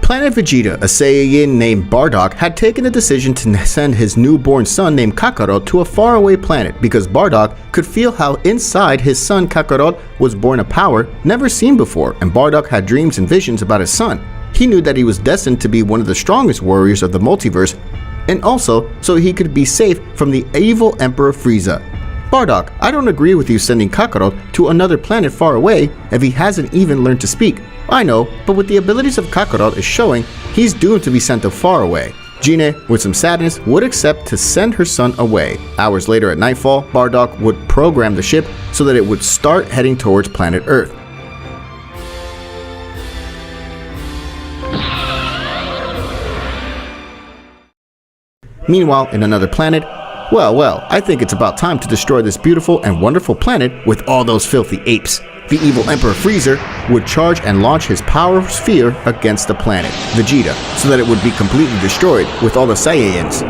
Planet Vegeta, a Saiyan named Bardock, had taken a decision to send his newborn son named Kakarot to a faraway planet because Bardock could feel how inside his son Kakarot was born a power never seen before, and Bardock had dreams and visions about his son. He knew that he was destined to be one of the strongest warriors of the multiverse, and also so he could be safe from the evil Emperor Frieza. Bardock, I don't agree with you sending Kakarot to another planet far away if he hasn't even learned to speak. I know, but with the abilities of Kakarot is showing, he's doomed to be sent to far away. Gine, with some sadness, would accept to send her son away. Hours later at nightfall, Bardock would program the ship so that it would start heading towards planet Earth. Meanwhile, in another planet, well, I think it's about time to destroy this beautiful and wonderful planet with all those filthy apes. The evil Emperor Freezer would charge and launch his power sphere against the planet, Vegeta, so that it would be completely destroyed with all the Saiyans.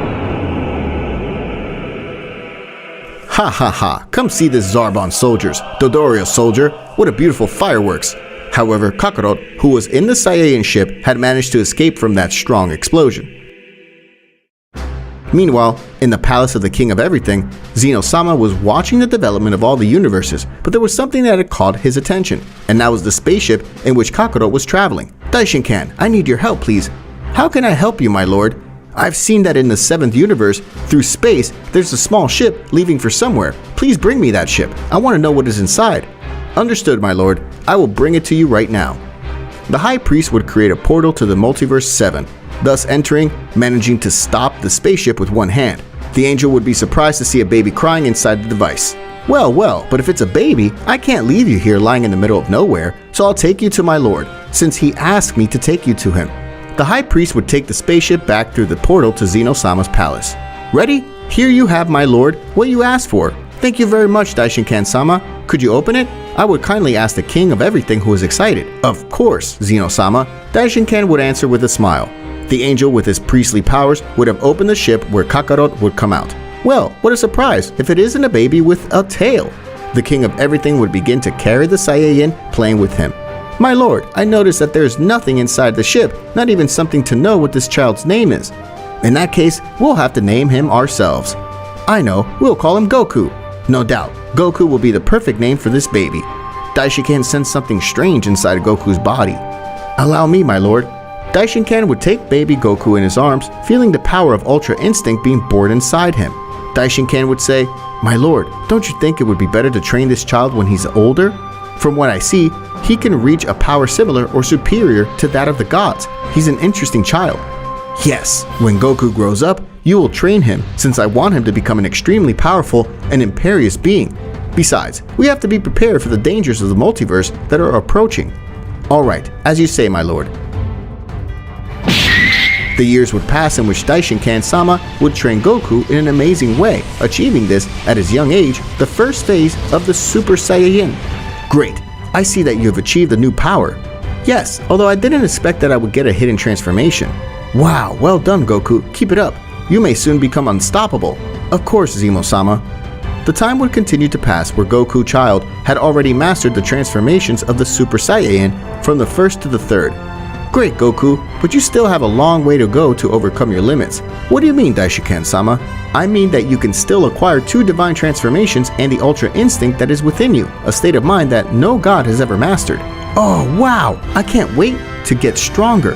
Ha ha ha, come see this Zarbon soldiers, Dodoria soldier, what a beautiful fireworks. However, Kakarot, who was in the Saiyan ship, had managed to escape from that strong explosion. Meanwhile, in the palace of the King of Everything, ZENO-sama was watching the development of all the universes, but there was something that had caught his attention, and that was the spaceship in which Kakarot was traveling. Daishinkan, I need your help, please. How can I help you, my lord? I've seen that in the 7th universe, through space, there's a small ship leaving for somewhere. Please bring me that ship. I want to know what is inside. Understood, my lord. I will bring it to you right now. The High Priest would create a portal to the Multiverse 7, thus entering, managing to stop the spaceship with one hand. The angel would be surprised to see a baby crying inside the device. Well, but if it's a baby, I can't leave you here lying in the middle of nowhere, so I'll take you to my lord, since he asked me to take you to him. The High Priest would take the spaceship back through the portal to ZENO-sama's palace. Ready? Here you have, my lord, what you asked for. Thank you very much, Daishinkan-sama. Could you open it? I would kindly ask the King of Everything, who is excited. Of course, ZENO-sama. Daishinkan would answer with a smile. The angel with his priestly powers would have opened the ship where Kakarot would come out. Well, what a surprise if it isn't a baby with a tail. The King of Everything would begin to carry the Saiyan, playing with him. My lord, I noticed that there's nothing inside the ship, not even something to know what this child's name is. In that case, we'll have to name him ourselves. I know, we'll call him Goku. No doubt, Goku will be the perfect name for this baby. Daishinkan sensed something strange inside Goku's body. Allow me, my lord. Daishinkan would take baby Goku in his arms, feeling the power of Ultra Instinct being born inside him. Daishinkan would say, My lord, don't you think it would be better to train this child when he's older? From what I see, he can reach a power similar or superior to that of the gods. He's an interesting child. Yes, when Goku grows up, you will train him, since I want him to become an extremely powerful and imperious being. Besides, we have to be prepared for the dangers of the multiverse that are approaching. Alright, as you say, my lord. The years would pass in which Daishinkan-sama would train Goku in an amazing way, achieving this, at his young age, the first phase of the Super Saiyan. Great, I see that you have achieved a new power. Yes, although I didn't expect that I would get a hidden transformation. Wow, well done Goku, keep it up. You may soon become unstoppable. Of course, ZENO-sama. The time would continue to pass where Goku child had already mastered the transformations of the Super Saiyan from the first to the third. Great Goku, but you still have a long way to go to overcome your limits. What do you mean, Daishinkan-sama? I mean that you can still acquire 2 divine transformations and the Ultra Instinct that is within you, a state of mind that no god has ever mastered. Oh wow, I can't wait to get stronger.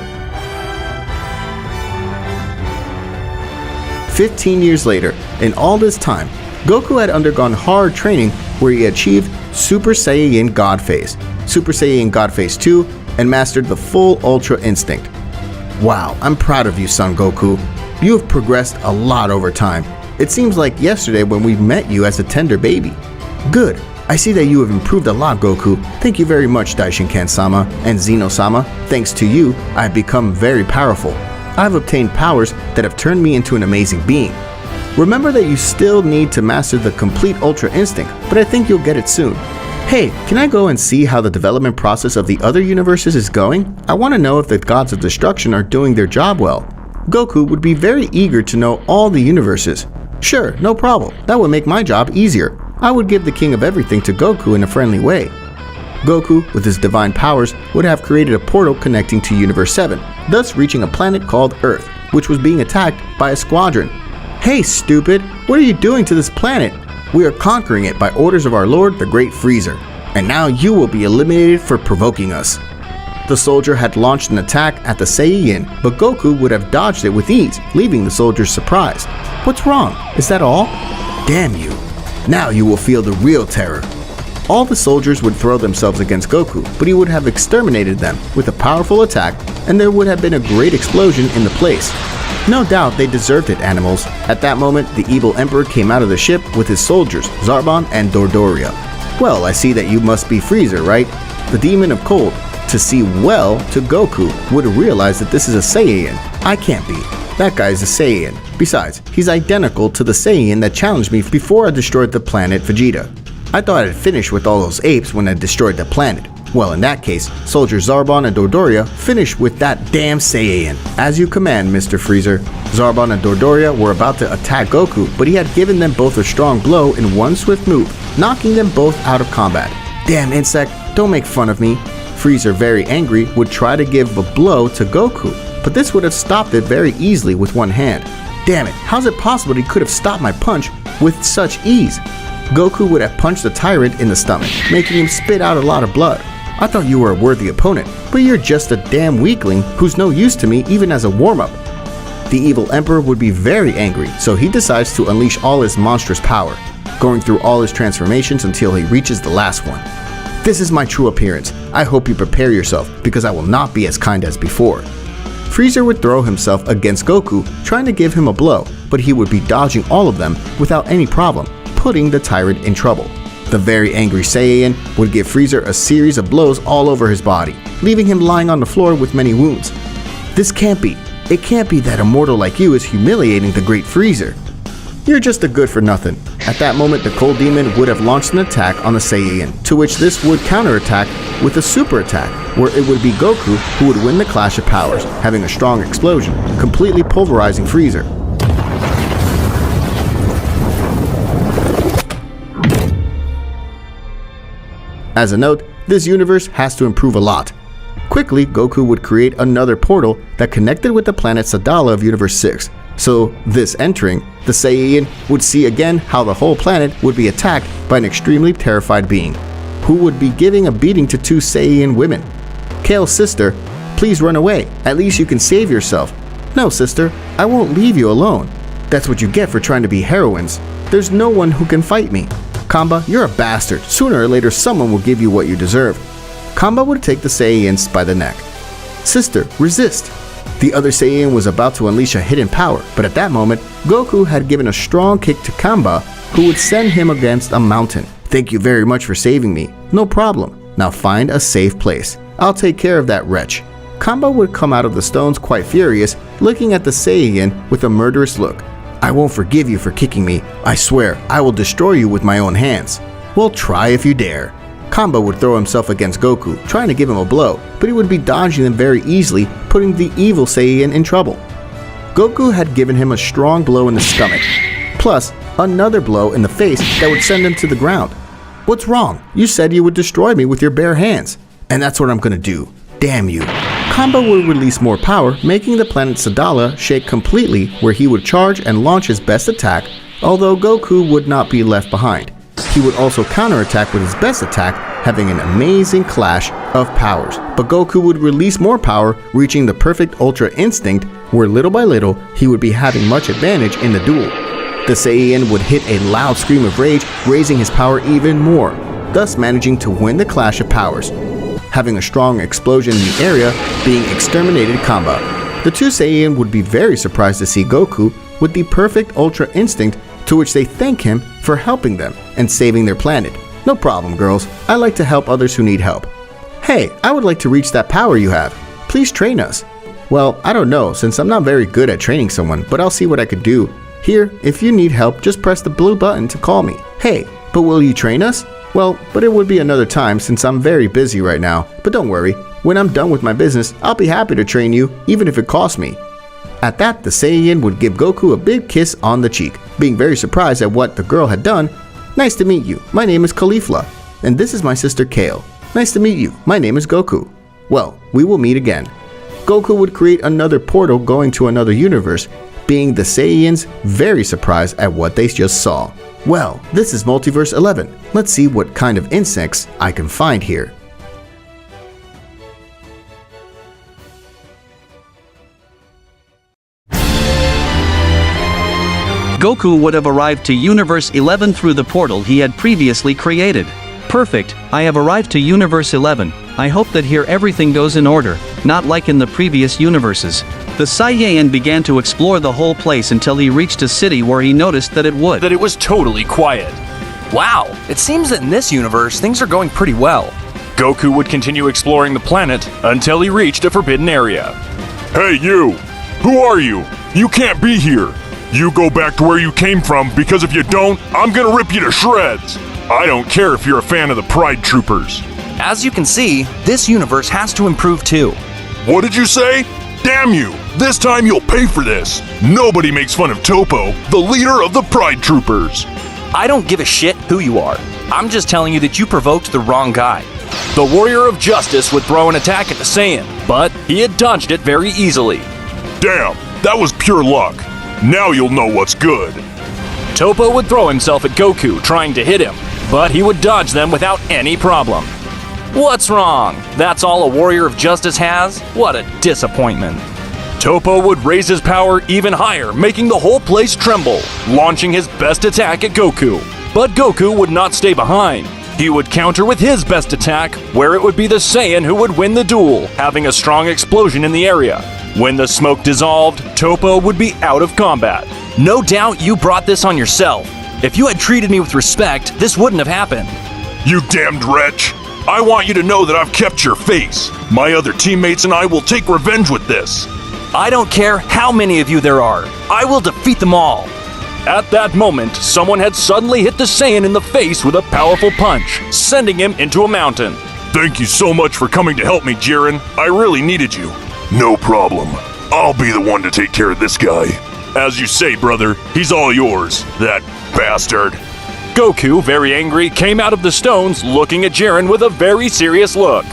15 years later, in all this time, Goku had undergone hard training where he achieved Super Saiyan God Phase, Super Saiyan God Phase 2, and mastered the full Ultra Instinct. Wow, I'm proud of you, son Goku. You have progressed a lot over time. It seems like yesterday when we met you as a tender baby. Good, I see that you have improved a lot, Goku. Thank you very much, Daishinkan-sama and ZENO-sama. Thanks to you, I have become very powerful. I have obtained powers that have turned me into an amazing being. Remember that you still need to master the complete Ultra Instinct, but I think you'll get it soon. Hey, can I go and see how the development process of the other universes is going? I want to know if the gods of destruction are doing their job well. Goku would be very eager to know all the universes. Sure, no problem. That would make my job easier. I would give the King of Everything to Goku in a friendly way. Goku, with his divine powers, would have created a portal connecting to Universe 7, thus reaching a planet called Earth, which was being attacked by a squadron. "Hey stupid, what are you doing to this planet? We are conquering it by orders of our Lord, the Great Freezer, and now you will be eliminated for provoking us." The soldier had launched an attack at the Saiyan, but Goku would have dodged it with ease, leaving the soldiers surprised. "What's wrong? Is that all? Damn you. Now you will feel the real terror." All the soldiers would throw themselves against Goku, but he would have exterminated them with a powerful attack, and there would have been a great explosion in the place. No doubt they deserved it, animals. At that moment, the evil emperor came out of the ship with his soldiers, Zarbon and Dodoria. "Well, I see that you must be Freezer, right? The demon of cold." To see well to Goku would realize that this is a Saiyan. I can't be. That guy's a Saiyan. Besides, he's identical to the Saiyan that challenged me before I destroyed the planet Vegeta. I thought I'd finish with all those apes when I destroyed the planet. Well, in that case, Soldier Zarbon and Dodoria finish with that damn Saiyan. As you command, Mr. Freezer. Zarbon and Dodoria were about to attack Goku, but he had given them both a strong blow in one swift move, knocking them both out of combat. "Damn insect, don't make fun of me." Freezer, very angry, would try to give a blow to Goku, but this would have stopped it very easily with one hand. Damn it, how's it possible he could have stopped my punch with such ease? Goku would have punched the tyrant in the stomach, making him spit out a lot of blood. "I thought you were a worthy opponent, but you're just a damn weakling who's no use to me even as a warm-up." The evil emperor would be very angry, so he decides to unleash all his monstrous power, going through all his transformations until he reaches the last one. "This is my true appearance. I hope you prepare yourself, because I will not be as kind as before." Freezer would throw himself against Goku, trying to give him a blow, but he would be dodging all of them without any problem, putting the tyrant in trouble. The very angry Saiyan would give Freezer a series of blows all over his body, leaving him lying on the floor with many wounds. "This can't be. It can't be that a mortal like you is humiliating the Great Freezer. You're just a good-for-nothing." At that moment, the Cold Demon would have launched an attack on the Saiyan, to which this would counterattack with a super attack, where it would be Goku who would win the Clash of Powers, having a strong explosion, completely pulverizing Freezer. As a note, this universe has to improve a lot. Quickly, Goku would create another portal that connected with the planet Sadala of Universe 6. So, this entering, the Saiyan would see again how the whole planet would be attacked by an extremely terrified being, who would be giving a beating to two Saiyan women. "Kale's sister, please run away. At least you can save yourself." "No, sister, I won't leave you alone. That's what you get for trying to be heroines. There's no one who can fight me." "Kamba, you're a bastard. Sooner or later someone will give you what you deserve." Kamba would take the Saiyans by the neck. "Sister, resist." The other Saiyan was about to unleash a hidden power, but at that moment, Goku had given a strong kick to Kamba, who would send him against a mountain. "Thank you very much for saving me." "No problem. Now find a safe place. I'll take care of that wretch." Kamba would come out of the stones quite furious, looking at the Saiyan with a murderous look. "I won't forgive you for kicking me. I swear, I will destroy you with my own hands." "Well, try if you dare." Kamba would throw himself against Goku, trying to give him a blow, but he would be dodging them very easily, putting the evil Saiyan in trouble. Goku had given him a strong blow in the stomach, plus another blow in the face that would send him to the ground. "What's wrong? You said you would destroy me with your bare hands. And that's what I'm gonna do. Damn you." Kamba would release more power, making the planet Sadala shake completely, where he would charge and launch his best attack, although Goku would not be left behind. He would also counterattack with his best attack, having an amazing clash of powers. But Goku would release more power, reaching the perfect Ultra Instinct, where little by little he would be having much advantage in the duel. The Saiyan would hit a loud scream of rage, raising his power even more, thus managing to win the Clash of Powers. Having a strong explosion in the area, being exterminated Kamba. The two Saiyan would be very surprised to see Goku with the perfect Ultra Instinct, to which they thank him for helping them and saving their planet. "No problem, girls. I like to help others who need help." "Hey, I would like to reach that power you have. Please train us." "Well, I don't know, since I'm not very good at training someone, but I'll see what I could do. Here, if you need help, just press the blue button to call me." "Hey, but will you train us?" "Well, but it would be another time since I'm very busy right now. But don't worry, when I'm done with my business, I'll be happy to train you, even if it costs me." At that, the Saiyan would give Goku a big kiss on the cheek, being very surprised at what the girl had done. "Nice to meet you. My name is Caulifla, and this is my sister Kale." Nice to meet you. My name is Goku. Well, we will meet again. Goku would create another portal going to another universe, being the Saiyans very surprised at what they just saw. Well, this is Multiverse 11. Let's see what kind of insects I can find here. Goku would have arrived to Universe 11 through the portal he had previously created. Perfect, I have arrived to Universe 11. I hope that here everything goes in order, not like in the previous universes. The Saiyan began to explore the whole place until he reached a city where he noticed that it was totally quiet. Wow, it seems that in this universe things are going pretty well. Goku would continue exploring the planet until he reached a forbidden area. Hey you! Who are you? You can't be here! You go back to where you came from, because if you don't, I'm gonna rip you to shreds! I don't care if you're a fan of the Pride Troopers. As you can see, this universe has to improve too. What did you say? Damn you! This time you'll pay for this! Nobody makes fun of Topo, the leader of the Pride Troopers! I don't give a shit who you are. I'm just telling you that you provoked the wrong guy. The Warrior of Justice would throw an attack at the Saiyan, but he had dodged it very easily. Damn, that was pure luck. Now you'll know what's good. Topo would throw himself at Goku, trying to hit him, but he would dodge them without any problem. What's wrong? That's all a Warrior of Justice has? What a disappointment. Topo would raise his power even higher, making the whole place tremble, launching his best attack at Goku. But Goku would not stay behind. He would counter with his best attack, where it would be the Saiyan who would win the duel, having a strong explosion in the area. When the smoke dissolved, Topo would be out of combat. No doubt you brought this on yourself. If you had treated me with respect, this wouldn't have happened. You damned wretch! I want you to know that I've kept your face. My other teammates and I will take revenge with this. I don't care how many of you there are. I will defeat them all. At that moment, someone had suddenly hit the Saiyan in the face with a powerful punch, sending him into a mountain. Thank you so much for coming to help me, Jiren. I really needed you. No problem. I'll be the one to take care of this guy. As you say, brother, he's all yours, that bastard. Goku, very angry, came out of the stones looking at Jiren with a very serious look.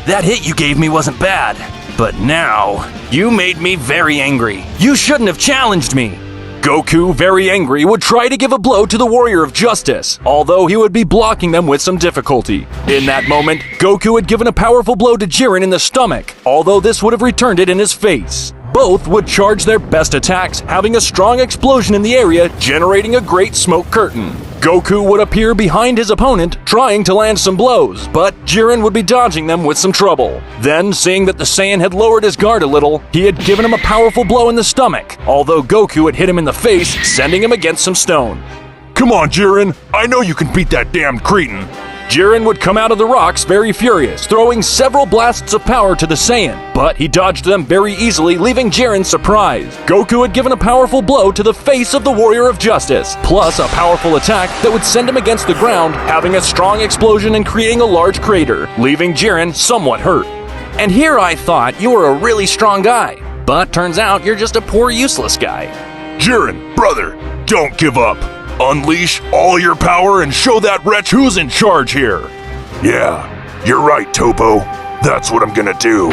That hit you gave me wasn't bad, but now you made me very angry. You shouldn't have challenged me. Goku, very angry, would try to give a blow to the Warrior of Justice, although he would be blocking them with some difficulty. In that moment, Goku had given a powerful blow to Jiren in the stomach, although this would have returned it in his face. Both would charge their best attacks, having a strong explosion in the area, generating a great smoke curtain. Goku would appear behind his opponent, trying to land some blows, but Jiren would be dodging them with some trouble. Then, seeing that the Saiyan had lowered his guard a little, he had given him a powerful blow in the stomach, although Goku had hit him in the face, sending him against some stone. Come on, Jiren! I know you can beat that damned cretin! Jiren would come out of the rocks very furious, throwing several blasts of power to the Saiyan, but he dodged them very easily, leaving Jiren surprised. Goku had given a powerful blow to the face of the Warrior of Justice, plus a powerful attack that would send him against the ground, having a strong explosion and creating a large crater, leaving Jiren somewhat hurt. And here I thought you were a really strong guy, but turns out you're just a poor, useless guy. Jiren, brother, don't give up. Unleash all your power and show that wretch who's in charge here. Yeah, you're right, Topo. That's what I'm gonna do.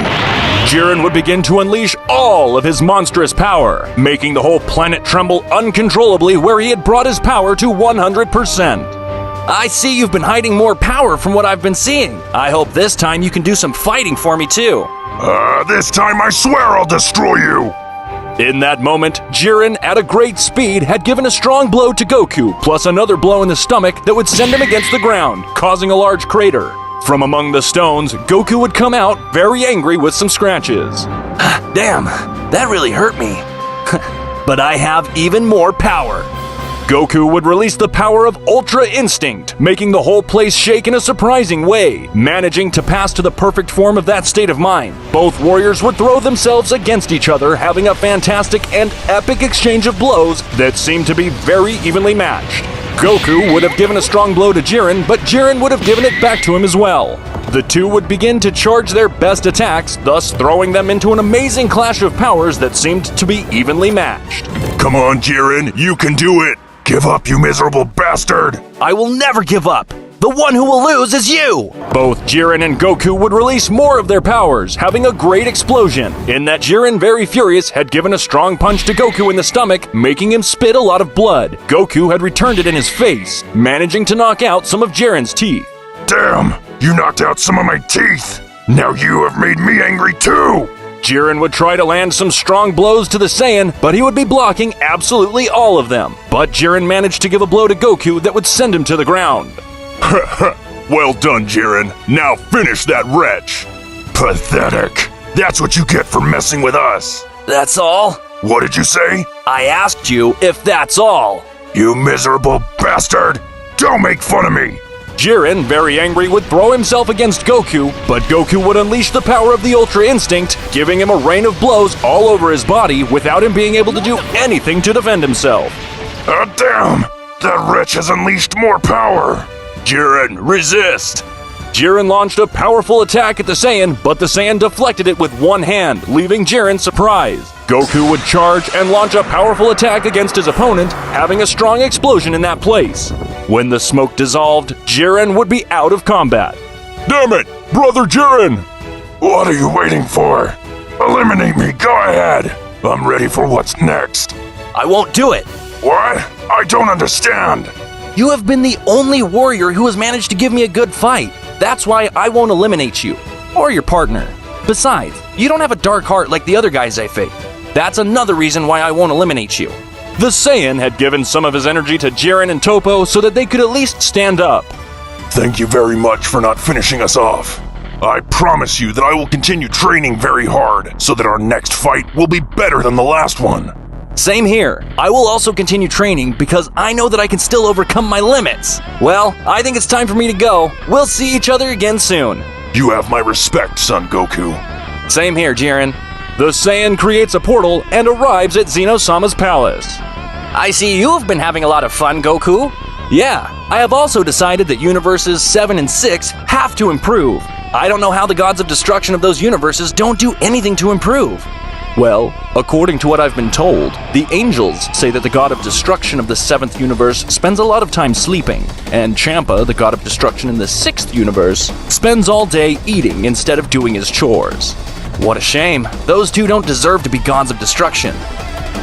Jiren would begin to unleash all of his monstrous power, making the whole planet tremble uncontrollably where he had brought his power to 100%. I see you've been hiding more power from what I've been seeing. I hope this time you can do some fighting for me too. This time I swear I'll destroy you. In that moment, Jiren, at a great speed, had given a strong blow to Goku, plus another blow in the stomach that would send him against the ground, causing a large crater. From among the stones, Goku would come out, very angry with some scratches. Damn, that really hurt me. But I have even more power. Goku would release the power of Ultra Instinct, making the whole place shake in a surprising way, managing to pass to the perfect form of that state of mind. Both warriors would throw themselves against each other, having a fantastic and epic exchange of blows that seemed to be very evenly matched. Goku would have given a strong blow to Jiren, but Jiren would have given it back to him as well. The two would begin to charge their best attacks, thus throwing them into an amazing clash of powers that seemed to be evenly matched. Come on, Jiren, you can do it! Give up, you miserable bastard! I will never give up. The one who will lose is you! Both Jiren and Goku would release more of their powers, having a great explosion. In that Jiren, very furious, had given a strong punch to Goku in the stomach, making him spit a lot of blood. Goku had returned it in his face, managing to knock out some of Jiren's teeth. Damn! You knocked out some of my teeth! Now you have made me angry too! Jiren would try to land some strong blows to the Saiyan, but he would be blocking absolutely all of them. But Jiren managed to give a blow to Goku that would send him to the ground. Well done, Jiren. Now finish that wretch. Pathetic. That's what you get for messing with us. That's all? What did you say? I asked you if that's all. You miserable bastard! Don't make fun of me! Jiren, very angry, would throw himself against Goku, but Goku would unleash the power of the Ultra Instinct, giving him a rain of blows all over his body without him being able to do anything to defend himself. Damn! That wretch has unleashed more power! Jiren, resist! Jiren launched a powerful attack at the Saiyan, but the Saiyan deflected it with one hand, leaving Jiren surprised. Goku would charge and launch a powerful attack against his opponent, having a strong explosion in that place. When the smoke dissolved, Jiren would be out of combat. Damn it! Brother Jiren! What are you waiting for? Eliminate me, go ahead! I'm ready for what's next. I won't do it. What? I don't understand. You have been the only warrior who has managed to give me a good fight. That's why I won't eliminate you. Or your partner. Besides, you don't have a dark heart like the other guys I faced. That's another reason why I won't eliminate you. The Saiyan had given some of his energy to Jiren and Toppo so that they could at least stand up. Thank you very much for not finishing us off. I promise you that I will continue training very hard so that our next fight will be better than the last one. Same here. I will also continue training because I know that I can still overcome my limits. Well, I think it's time for me to go. We'll see each other again soon. You have my respect, son Goku. Same here, Jiren. The Saiyan creates a portal and arrives at Zeno-sama's palace. I see you have been having a lot of fun, Goku. Yeah, I have also decided that universes 7 and 6 have to improve. I don't know how the gods of destruction of those universes don't do anything to improve. Well, according to what I've been told, the angels say that the god of destruction of the 7th universe spends a lot of time sleeping, and Champa, the god of destruction in the 6th universe, spends all day eating instead of doing his chores. What a shame. Those two don't deserve to be gods of destruction.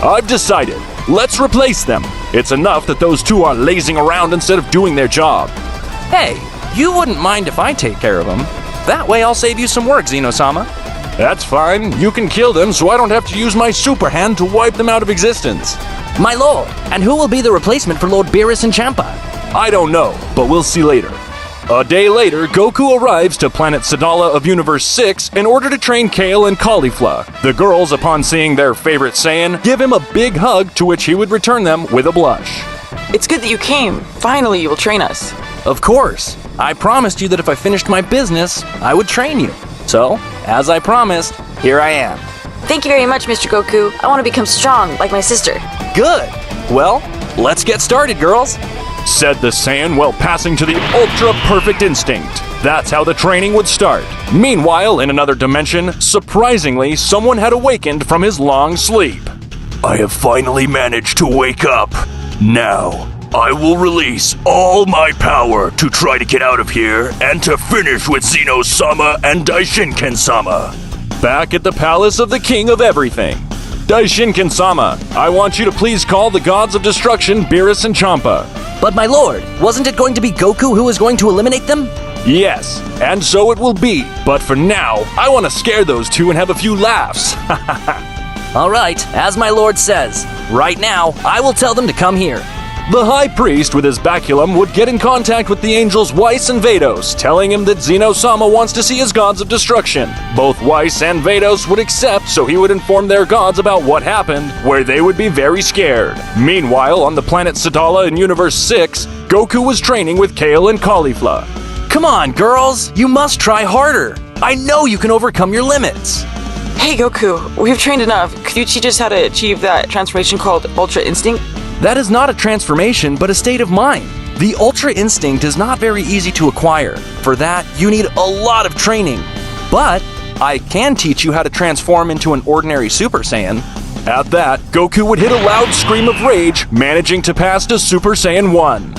I've decided. Let's replace them. It's enough that those two are lazing around instead of doing their job. Hey, you wouldn't mind if I take care of them. That way I'll save you some work, Zeno-sama. That's fine. You can kill them so I don't have to use my super hand to wipe them out of existence. My lord, and who will be the replacement for Lord Beerus and Champa? I don't know, but we'll see later. A day later, Goku arrives to planet Sadala of Universe 6 in order to train Kale and Caulifla. The girls, upon seeing their favorite Saiyan, give him a big hug to which he would return them with a blush. It's good that you came. Finally, you will train us. Of course. I promised you that if I finished my business, I would train you. So, as I promised, here I am. Thank you very much, Mr. Goku. I want to become strong, like my sister. Good. Well, let's get started, girls. Said the Saiyan while passing to the Ultra Perfect Instinct. That's how the training would start. Meanwhile, in another dimension, surprisingly, someone had awakened from his long sleep. I have finally managed to wake up. Now, I will release all my power to try to get out of here and to finish with Zeno-sama and Daishinken-sama. Back at the palace of the King of Everything. Daishinken-sama, I want you to please call the gods of destruction Beerus and Champa. But my lord, wasn't it going to be Goku who was going to eliminate them? Yes, and so it will be. But for now, I want to scare those two and have a few laughs. All right, as my lord says. Right now, I will tell them to come here. The High Priest with his baculum would get in contact with the angels Weiss and Vados, telling him that Zeno-sama wants to see his gods of destruction. Both Weiss and Vados would accept, so he would inform their gods about what happened, where they would be very scared. Meanwhile, on the planet Sadala in Universe 6, Goku was training with Kale and Caulifla. Come on, girls, you must try harder. I know you can overcome your limits. Hey, Goku, we've trained enough. Could you teach us how to achieve that transformation called Ultra Instinct? That is not a transformation, but a state of mind. The Ultra Instinct is not very easy to acquire. For that, you need a lot of training. But I can teach you how to transform into an ordinary Super Saiyan. At that, Goku would hit a loud scream of rage, managing to pass to Super Saiyan 1.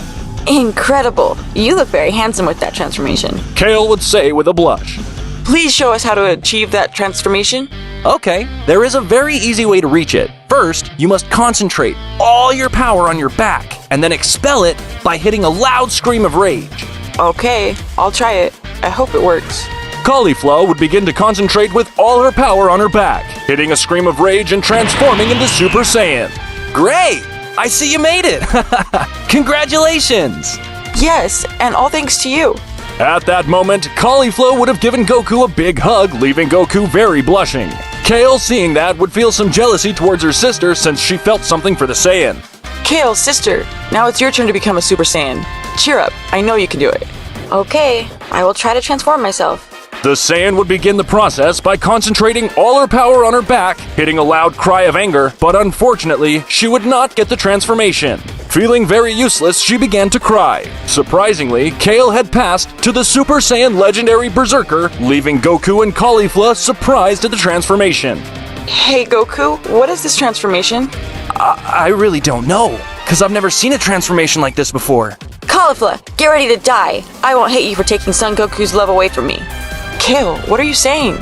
Incredible. You look very handsome with that transformation. Kale would say with a blush. Please show us how to achieve that transformation. Okay, there is a very easy way to reach it. First, you must concentrate all your power on your back, and then expel it by hitting a loud scream of rage. Okay, I'll try it. I hope it works. Cauliflower would begin to concentrate with all her power on her back, hitting a scream of rage and transforming into Super Saiyan. Great! I see you made it! Congratulations! Yes, and all thanks to you. At that moment, Cauliflower would have given Goku a big hug, leaving Goku very blushing. Kale, seeing that, would feel some jealousy towards her sister since she felt something for the Saiyan. Kale, sister, now it's your turn to become a Super Saiyan. Cheer up, I know you can do it. Okay, I will try to transform myself. The Saiyan would begin the process by concentrating all her power on her back, hitting a loud cry of anger, but unfortunately, she would not get the transformation. Feeling very useless, she began to cry. Surprisingly, Kale had passed to the Super Saiyan Legendary Berserker, leaving Goku and Cauliflower surprised at the transformation. Hey Goku, what is this transformation? I really don't know, because I've never seen a transformation like this before. Cauliflower, get ready to die. I won't hate you for taking Son Goku's love away from me. Kale, what are you saying?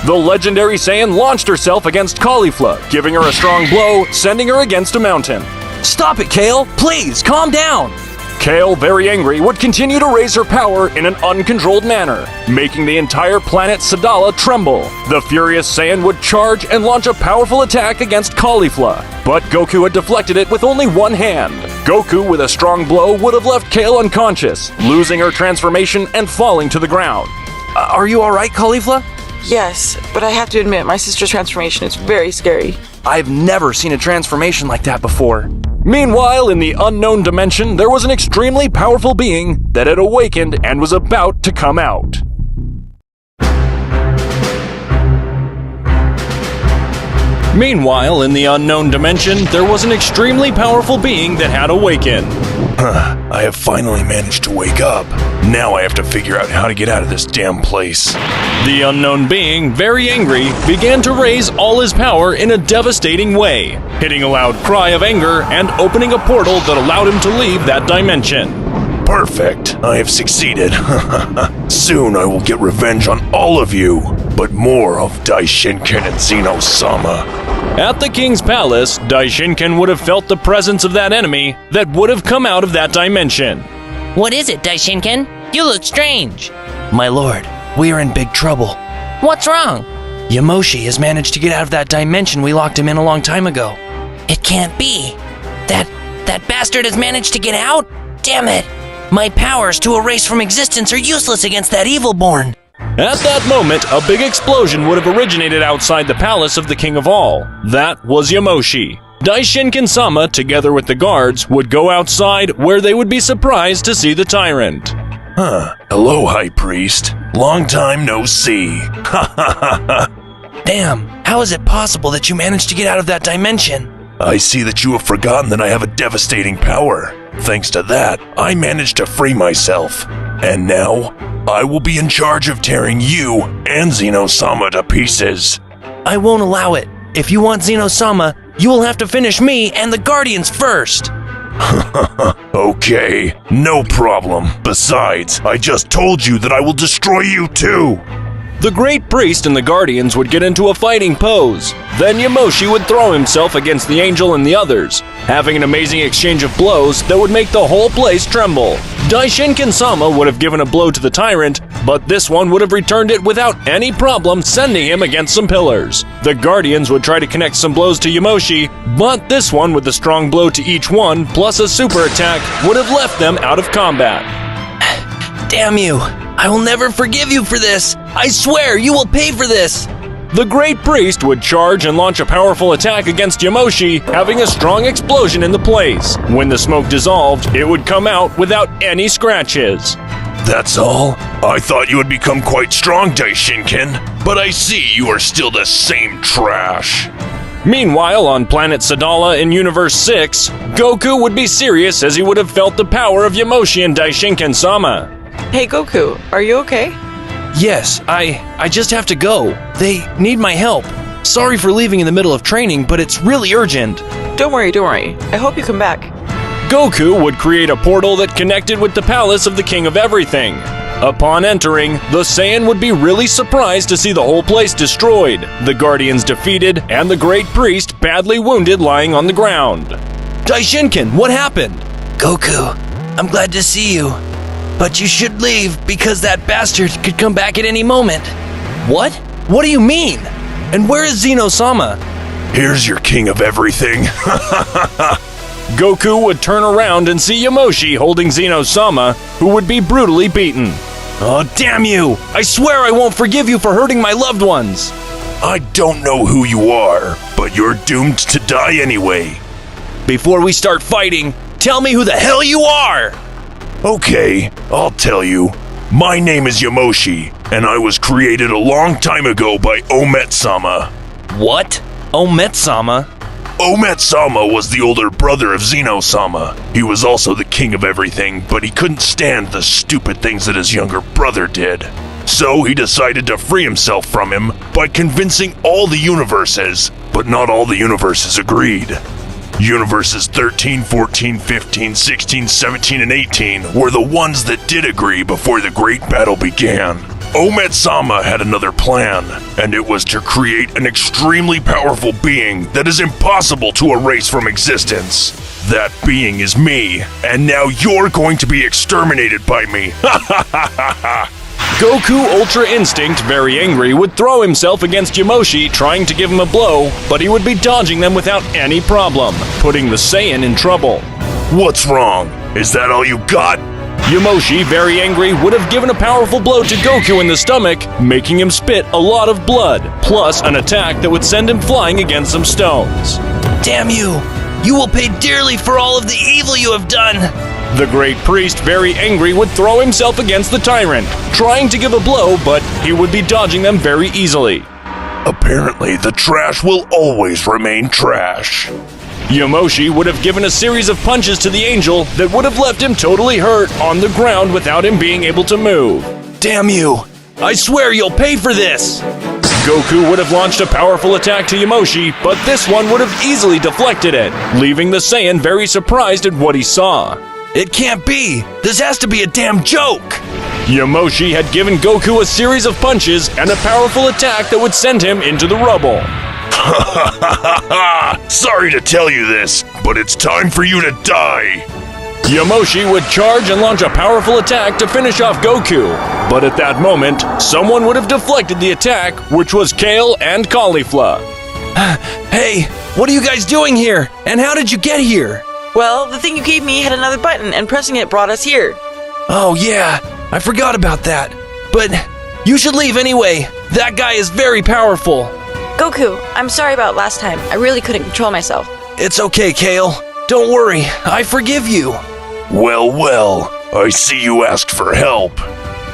The legendary Saiyan launched herself against Cauliflower, giving her a strong blow, sending her against a mountain. Stop it, Kale! Please, calm down! Kale, very angry, would continue to raise her power in an uncontrolled manner, making the entire planet Sadala tremble. The furious Saiyan would charge and launch a powerful attack against Cauliflower, but Goku had deflected it with only one hand. Goku, with a strong blow, would have left Kale unconscious, losing her transformation and falling to the ground. Are you alright, Cauliflower? Yes, but I have to admit, my sister's transformation is very scary. I've never seen a transformation like that before. Meanwhile, in the unknown dimension, there was an extremely powerful being that had awakened and was about to come out. Meanwhile, in the unknown dimension, there was an extremely powerful being that had awakened. I have finally managed to wake up. Now I have to figure out how to get out of this damn place. The unknown being, very angry, began to raise all his power in a devastating way, hitting a loud cry of anger and opening a portal that allowed him to leave that dimension. Perfect. I have succeeded. Soon I will get revenge on all of you, but more of Daishinken and ZENO-sama. At the king's palace, Daishinken would have felt the presence of that enemy that would have come out of that dimension. What is it, Daishinken? You look strange. My lord, we are in big trouble. What's wrong? Yamoshi has managed to get out of that dimension we locked him in a long time ago. It can't be. That bastard has managed to get out? Damn it. My powers to erase from existence are useless against that evil-born. At that moment, a big explosion would have originated outside the palace of the King of All. That was Yamoshi. Daishinken-sama, together with the guards, would go outside where they would be surprised to see the tyrant. Hello, High Priest. Long time no see. Ha ha ha ha. Damn, how is it possible that you managed to get out of that dimension? I see that you have forgotten that I have a devastating power. Thanks to that, I managed to free myself. And now, I will be in charge of tearing you and ZENO-sama to pieces. I won't allow it. If you want ZENO-sama, you will have to finish me and the Guardians first. Okay, no problem. Besides, I just told you that I will destroy you too. The Great Priest and the Guardians would get into a fighting pose. Then Yamoshi would throw himself against the Angel and the others, having an amazing exchange of blows that would make the whole place tremble. Daishinken-sama would have given a blow to the tyrant, but this one would have returned it without any problem, sending him against some pillars. The Guardians would try to connect some blows to Yamoshi, but this one, with a strong blow to each one, plus a super attack, would have left them out of combat. Damn you! I will never forgive you for this! I swear you will pay for this! The Great Priest would charge and launch a powerful attack against Yamoshi, having a strong explosion in the place. When the smoke dissolved, it would come out without any scratches. That's all? I thought you had become quite strong, Daishinken, but I see you are still the same trash. Meanwhile, on planet Sadala in Universe 6, Goku would be serious as he would have felt the power of Yamoshi and Daishinken-sama. Hey Goku, are you okay? Yes, I just have to go. They need my help. Sorry for leaving in the middle of training, but it's really urgent. Don't worry. I hope you come back. Goku would create a portal that connected with the palace of the King of Everything. Upon entering, the Saiyan would be really surprised to see the whole place destroyed, the Guardians defeated, and the Great Priest badly wounded lying on the ground. Daishinkin, what happened? Goku, I'm glad to see you. But you should leave because that bastard could come back at any moment. What? What do you mean? And where is ZENO-sama? Here's your king of everything. Goku would turn around and see Yamoshi holding ZENO-sama, who would be brutally beaten. Oh, damn you! I swear I won't forgive you for hurting my loved ones! I don't know who you are, but you're doomed to die anyway. Before we start fighting, tell me who the hell you are! Okay, I'll tell you. My name is Yamoshi, and I was created a long time ago by Omet-sama. What? Omet-sama? Omet-sama was the older brother of ZENO-sama. He was also the king of everything, but he couldn't stand the stupid things that his younger brother did. So he decided to free himself from him by convincing all the universes, but not all the universes agreed. Universes 13, 14, 15, 16, 17, and 18 were the ones that did agree before the great battle began. Omet-sama had another plan, and it was to create an extremely powerful being that is impossible to erase from existence. That being is me, and now you're going to be exterminated by me. Ha ha ha ha ha! Goku Ultra Instinct, very angry, would throw himself against Yamoshi, trying to give him a blow, but he would be dodging them without any problem, putting the Saiyan in trouble. What's wrong? Is that all you got? Yamoshi, very angry, would have given a powerful blow to Goku in the stomach, making him spit a lot of blood, plus an attack that would send him flying against some stones. Damn you! You will pay dearly for all of the evil you have done! The Great Priest, very angry, would throw himself against the Tyrant, trying to give a blow, but he would be dodging them very easily. Apparently, the trash will always remain trash. Yamoshi would have given a series of punches to the Angel that would have left him totally hurt on the ground without him being able to move. Damn you! I swear you'll pay for this! Goku would have launched a powerful attack to Yamoshi, but this one would have easily deflected it, leaving the Saiyan very surprised at what he saw. It can't be! This has to be a damn joke! Yamoshi had given Goku a series of punches and a powerful attack that would send him into the rubble. Sorry to tell you this, but it's time for you to die! Yamoshi would charge and launch a powerful attack to finish off Goku, but at that moment, someone would have deflected the attack, which was Kale and Caulifla. Hey, what are you guys doing here? And how did you get here? Well, the thing you gave me had another button, and pressing it brought us here. Oh yeah, I forgot about that. But you should leave anyway. That guy is very powerful. Goku, I'm sorry about last time. I really couldn't control myself. It's okay, Kale. Don't worry, I forgive you. Well, I see you asked for help.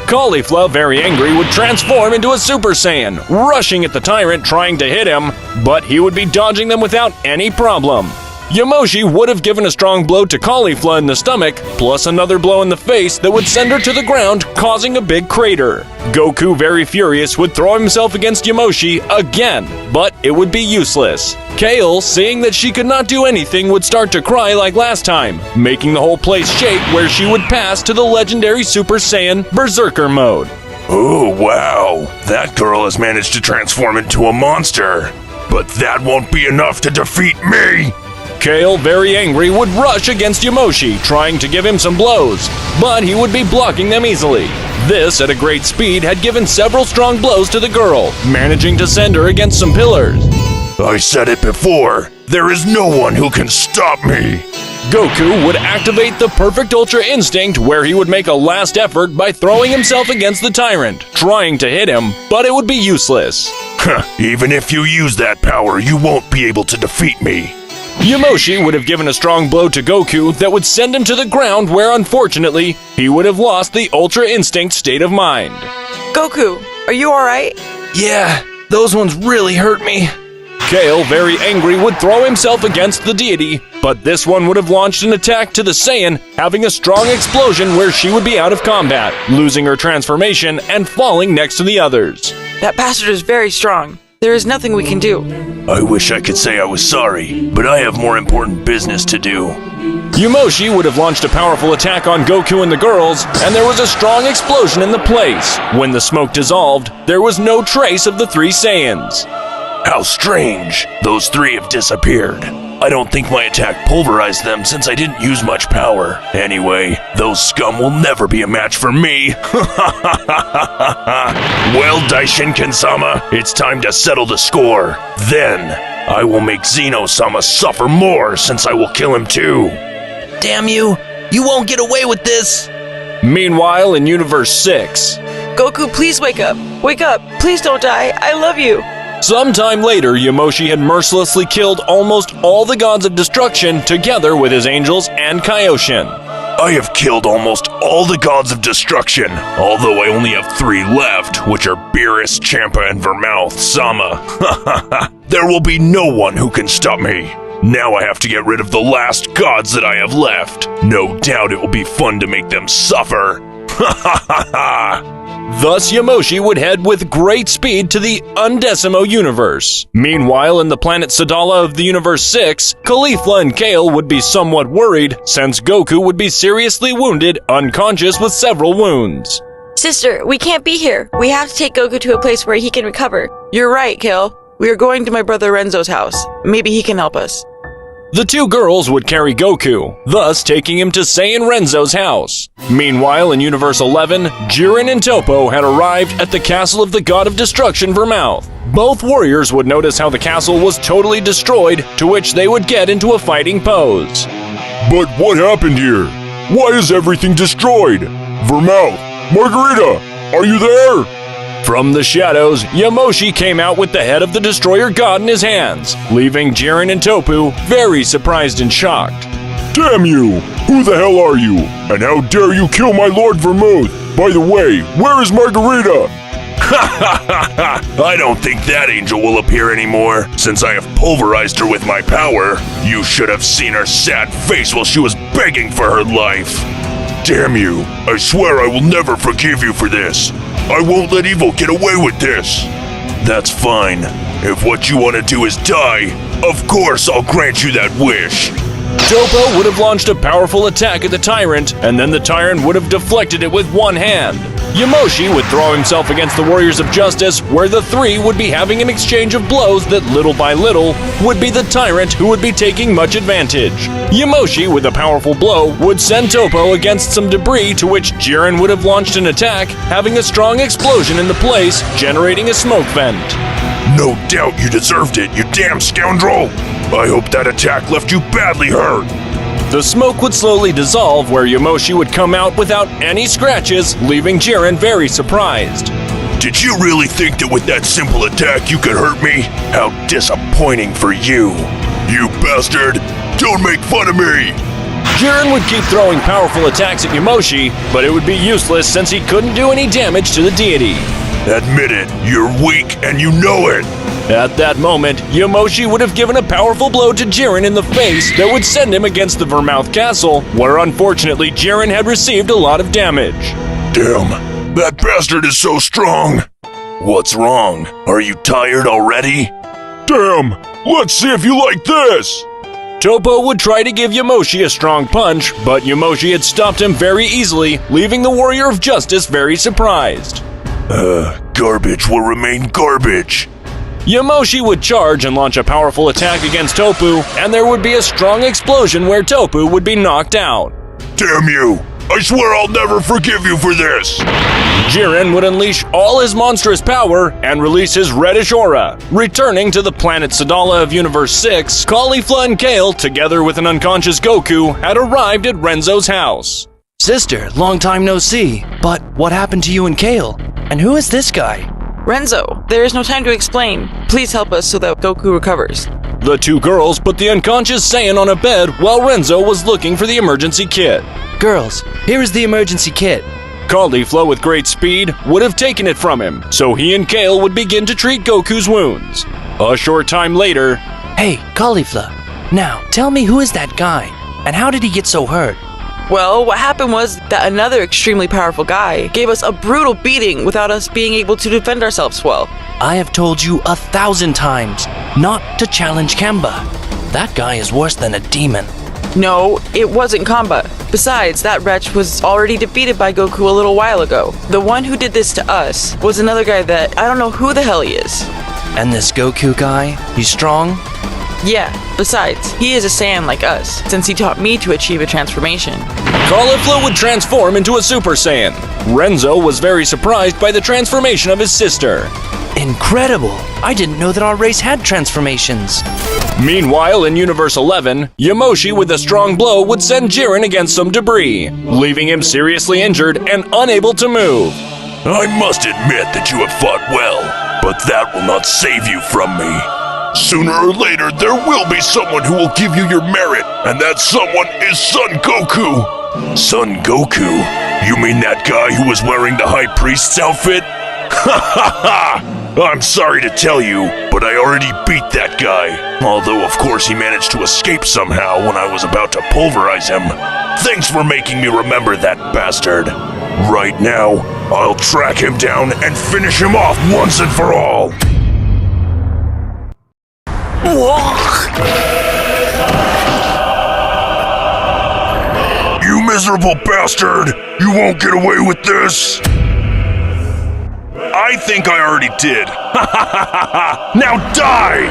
Caulifla, very angry, would transform into a Super Saiyan, rushing at the Tyrant trying to hit him, but he would be dodging them without any problem. Yamoshi would have given a strong blow to Caulifla in the stomach, plus another blow in the face that would send her to the ground, causing a big crater. Goku, very furious, would throw himself against Yamoshi again, but it would be useless. Kale, seeing that she could not do anything, would start to cry like last time, making the whole place shake, where she would pass to the legendary Super Saiyan Berserker mode. Oh wow, that girl has managed to transform into a monster. But that won't be enough to defeat me! Kale, very angry, would rush against Yamoshi, trying to give him some blows, but he would be blocking them easily. This, at a great speed, had given several strong blows to the girl, managing to send her against some pillars. I said it before, there is no one who can stop me! Goku would activate the perfect Ultra Instinct, where he would make a last effort by throwing himself against the Tyrant, trying to hit him, but it would be useless. Even if you use that power, you won't be able to defeat me. Yamoshi would have given a strong blow to Goku that would send him to the ground, where unfortunately, he would have lost the Ultra Instinct state of mind. Goku, are you alright? Yeah, those ones really hurt me. Kale, very angry, would throw himself against the deity, but this one would have launched an attack to the Saiyan, having a strong explosion where she would be out of combat, losing her transformation and falling next to the others. That bastard is very strong. There is nothing we can do. I wish I could say I was sorry, but I have more important business to do. Yamoshi would have launched a powerful attack on Goku and the girls, and there was a strong explosion in the place. When the smoke dissolved, there was no trace of the three Saiyans. How strange. Those three have disappeared. I don't think my attack pulverized them since I didn't use much power. Anyway, those scum will never be a match for me. Well, Daishinken-sama, it's time to settle the score. Then, I will make ZENO-sama suffer more since I will kill him too. Damn you! You won't get away with this! Meanwhile, in Universe 6, Goku, please wake up. Wake up. Please don't die. I love you. sometime later, Yamoshi had mercilessly killed almost all the gods of destruction together with his angels and Kaioshin. I have killed almost all the gods of destruction, although I only have 3 left, which are Beerus, Champa, and Vermouth-sama. There will be no one who can stop me. Now I have to get rid of the last gods that I have left. No doubt it will be fun to make them suffer. Thus, Yamoshi would head with great speed to the Undecimo universe. Meanwhile, in the planet Sadala of the Universe 6, Caulifla and Kale would be somewhat worried since Goku would be seriously wounded, unconscious with several wounds. Sister, we can't be here. We have to take Goku to a place where he can recover. You're right, Kale. We are going to my brother Renzo's house. Maybe he can help us. The two girls would carry Goku, thus taking him to Saiyan Renzo's house. Meanwhile, in Universe 11, Jiren and Toppo had arrived at the castle of the god of destruction, Vermouth. Both warriors would notice how the castle was totally destroyed, to which they would get into a fighting pose. But what happened here? Why is everything destroyed? Vermouth, Margarita, are you there? From the shadows, Yamoshi came out with the head of the destroyer god in his hands, leaving Jiren and Toppo very surprised and shocked. Damn you! Who the hell are you? And how dare you kill my Lord Vermouth? By the way, where is Margarita? I don't think that angel will appear anymore, since I have pulverized her with my power. You should have seen her sad face while she was begging for her life. Damn you! I swear I will never forgive you for this. I won't let evil get away with this. That's fine. If what you want to do is die, of course I'll grant you that wish. Toppo would have launched a powerful attack at the tyrant, and then the tyrant would have deflected it with one hand. Yamoshi would throw himself against the warriors of justice, where the three would be having an exchange of blows that little by little would be the tyrant who would be taking much advantage. Yamoshi, with a powerful blow, would send Toppo against some debris, to which Jiren would have launched an attack, having a strong explosion in the place, generating a smoke vent. No doubt you deserved it, you damn scoundrel! I hope that attack left you badly hurt. The smoke would slowly dissolve, where Yamoshi would come out without any scratches, leaving Jiren very surprised. Did you really think that with that simple attack you could hurt me? How disappointing for you. You bastard! Don't make fun of me! Jiren would keep throwing powerful attacks at Yamoshi, but it would be useless since he couldn't do any damage to the deity. Admit it, you're weak and you know it! At that moment, Yamoshi would have given a powerful blow to Jiren in the face that would send him against the Vermouth Castle, where unfortunately Jiren had received a lot of damage. Damn, that bastard is so strong! What's wrong? Are you tired already? Damn, let's see if you like this! Toppo would try to give Yamoshi a strong punch, but Yamoshi had stopped him very easily, leaving the Warrior of Justice very surprised. Garbage will remain garbage. Yamoshi would charge and launch a powerful attack against Toppo, and there would be a strong explosion where Toppo would be knocked out. Damn you! I swear I'll never forgive you for this! Jiren would unleash all his monstrous power and release his reddish aura. Returning to the planet Sadala of Universe 6, Caulifla and Kale, together with an unconscious Goku, had arrived at Renzo's house. Sister, long time no see. But what happened to you and Kale? And who is this guy? Renzo, there is no time to explain. Please help us so that Goku recovers. The two girls put the unconscious Saiyan on a bed while Renzo was looking for the emergency kit. Girls, here is the emergency kit. Caulifla, with great speed, would have taken it from him, so he and Kale would begin to treat Goku's wounds. A short time later, Hey, Caulifla, now tell me who is that guy? And how did he get so hurt? Well, what happened was that another extremely powerful guy gave us a brutal beating without us being able to defend ourselves well. I have told you 1,000 times not to challenge Kemba. That guy is worse than a demon. No, it wasn't Kamba. Besides, that wretch was already defeated by Goku a little while ago. The one who did this to us was another guy that I don't know who the hell he is. And this Goku guy, he's strong? Yeah, besides, he is a Saiyan like us, since he taught me to achieve a transformation. Caulifla would transform into a Super Saiyan. Renzo was very surprised by the transformation of his sister. Incredible! I didn't know that our race had transformations. Meanwhile, in Universe 11, Yamoshi with a strong blow would send Jiren against some debris, leaving him seriously injured and unable to move. I must admit that you have fought well, but that will not save you from me. Sooner or later, there will be someone who will give you your merit, and that someone is Son Goku. Son Goku? You mean that guy who was wearing the High Priest's outfit? Ha ha ha! I'm sorry to tell you, but I already beat that guy. Although, of course, he managed to escape somehow when I was about to pulverize him. Thanks for making me remember that bastard. Right now, I'll track him down and finish him off once and for all. You miserable bastard! You won't get away with this! I think I already did. Ha ha ha ha ha! Now die!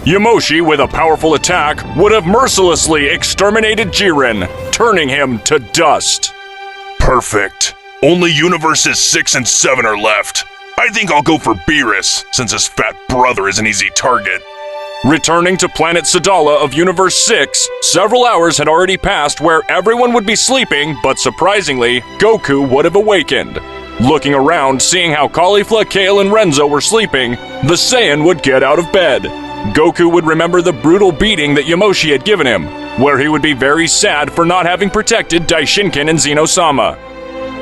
Yamoshi, with a powerful attack, would have mercilessly exterminated Jiren, turning him to dust. Perfect. Only Universes 6 and 7 are left. I think I'll go for Beerus, since his fat brother is an easy target. Returning to planet Sadala of Universe 6, several hours had already passed where everyone would be sleeping, but surprisingly, Goku would have awakened. Looking around, seeing how Caulifla, Kale, and Renzo were sleeping, the Saiyan would get out of bed. Goku would remember the brutal beating that Yamoshi had given him, where he would be very sad for not having protected Daishinkin and ZENO-sama.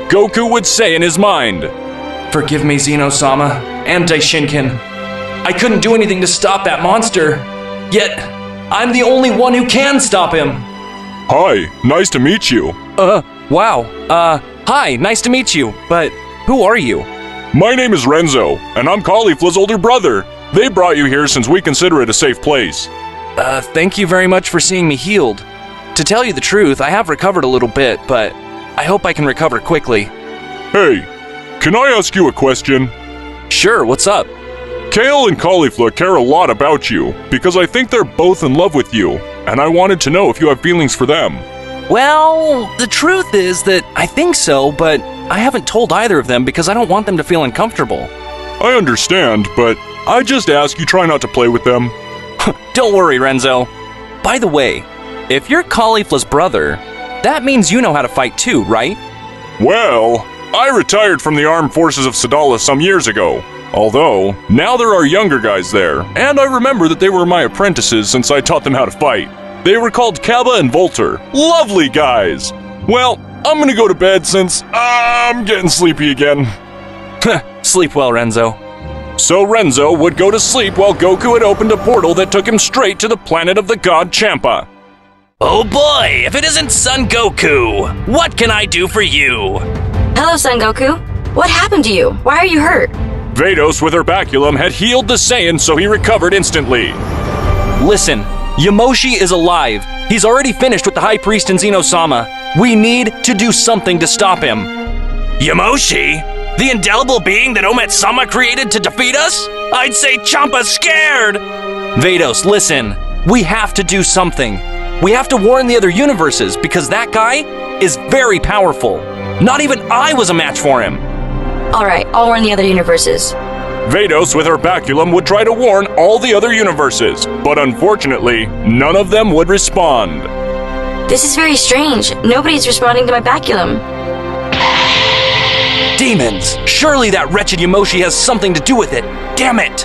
Goku would say in his mind, Forgive me, ZENO-sama, and Daishinkin. I couldn't do anything to stop that monster. Yet, I'm the only one who can stop him. Hi, nice to meet you. Wow. Hi, nice to meet you. But who are you? My name is Renzo, and I'm Caulifla's older brother. They brought you here since we consider it a safe place. Thank you very much for seeing me healed. To tell you the truth, I have recovered a little bit, but I hope I can recover quickly. Hey, can I ask you a question? Sure, what's up? Kale and Caulifla care a lot about you, because I think they're both in love with you, and I wanted to know if you have feelings for them. Well, the truth is that I think so, but I haven't told either of them because I don't want them to feel uncomfortable. I understand, but I just ask you try not to play with them. Don't worry, Renzo. By the way, if you're Caulifla's brother, that means you know how to fight too, right? Well, I retired from the armed forces of Sadala some years ago. Although, now there are younger guys there, and I remember that they were my apprentices since I taught them how to fight. They were called Kaba and Volter. Lovely guys! Well, I'm gonna go to bed since I'm getting sleepy again. Sleep well, Renzo. So Renzo would go to sleep while Goku had opened a portal that took him straight to the planet of the god Champa. Oh boy, if it isn't Son Goku! What can I do for you? Hello, Son Goku. What happened to you? Why are you hurt? Vados with her baculum had healed the Saiyan so he recovered instantly. Listen, Yamoshi is alive. He's already finished with the High Priest and ZENO-sama. We need to do something to stop him. Yamoshi? The indelible being that Omet-sama created to defeat us? I'd say Champa's scared! Vados, listen. We have to do something. We have to warn the other universes because that guy is very powerful. Not even I was a match for him. Alright, I'll warn the other universes. Vados with her baculum would try to warn all the other universes, but unfortunately, none of them would respond. This is very strange. Nobody's responding to my baculum. Demons! Surely that wretched Yamoshi has something to do with it. Damn it!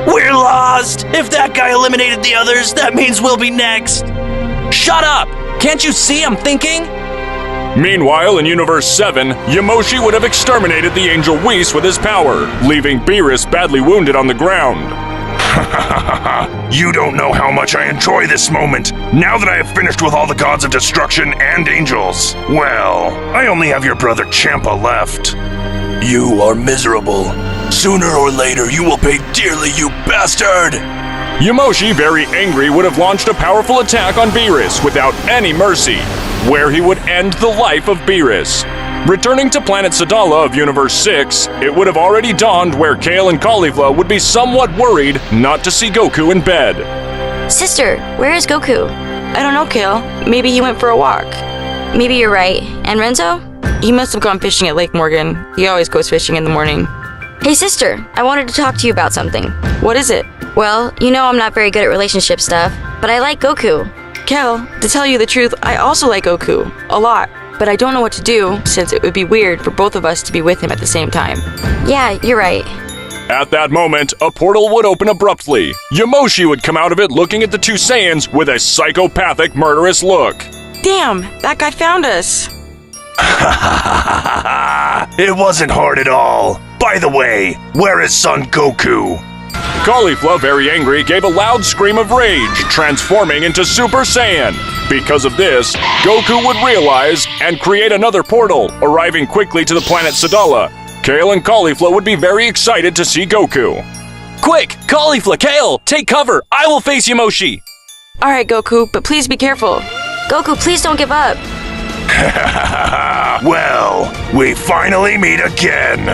We're lost! If that guy eliminated the others, that means we'll be next! Shut up! Can't you see I'm thinking? Meanwhile, in Universe 7, Yamoshi would have exterminated the angel Whis with his power, leaving Beerus badly wounded on the ground. You don't know how much I enjoy this moment, now that I have finished with all the gods of destruction and angels. Well, I only have your brother Champa left. You are miserable. Sooner or later, you will pay dearly, you bastard! Yamoshi, very angry, would have launched a powerful attack on Beerus without any mercy, where he would end the life of Beerus. Returning to planet Sadala of Universe 6, it would have already dawned where Kale and Caulifla would be somewhat worried not to see Goku in bed. Sister, where is Goku? I don't know, Kale. Maybe he went for a walk. Maybe you're right. And Renzo? He must have gone fishing at Lake Morgan. He always goes fishing in the morning. Hey sister, I wanted to talk to you about something. What is it? Well, you know I'm not very good at relationship stuff, but I like Goku. Kel, to tell you the truth, I also like Goku. A lot. But I don't know what to do, since it would be weird for both of us to be with him at the same time. Yeah, you're right. At that moment, a portal would open abruptly. Yamoshi would come out of it looking at the two Saiyans with a psychopathic, murderous look. Damn, that guy found us. It wasn't hard at all. By the way, where is Son Goku? Caulifla, very angry, gave a loud scream of rage, transforming into Super Saiyan. Because of this, Goku would realize and create another portal, arriving quickly to the planet Sadala. Kale and Caulifla would be very excited to see Goku. Quick! Caulifla, Kale! Take cover! I will face Yamoshi! Alright, Goku, but please be careful. Goku, please don't give up. Well, we finally meet again.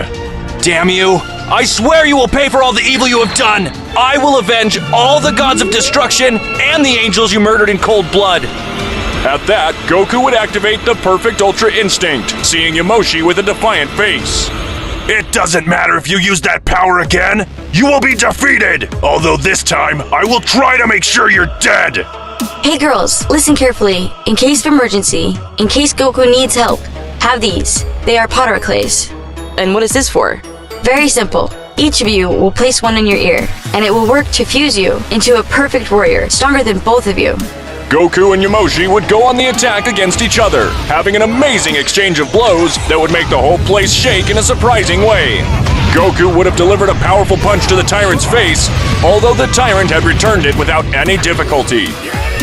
Damn you! I swear you will pay for all the evil you have done! I will avenge all the gods of destruction and the angels you murdered in cold blood! At that, Goku would activate the perfect Ultra Instinct, seeing Yamoshi with a defiant face. It doesn't matter if you use that power again. You will be defeated. Although this time, I will try to make sure you're dead. Hey girls, listen carefully. In case of emergency, in case Goku needs help, have these. They are Potter Clays. And what is this for? Very simple. Each of you will place one in your ear, and it will work to fuse you into a perfect warrior, stronger than both of you. Goku and Yamoshi would go on the attack against each other, having an amazing exchange of blows that would make the whole place shake in a surprising way. Goku would have delivered a powerful punch to the Tyrant's face, although the Tyrant had returned it without any difficulty.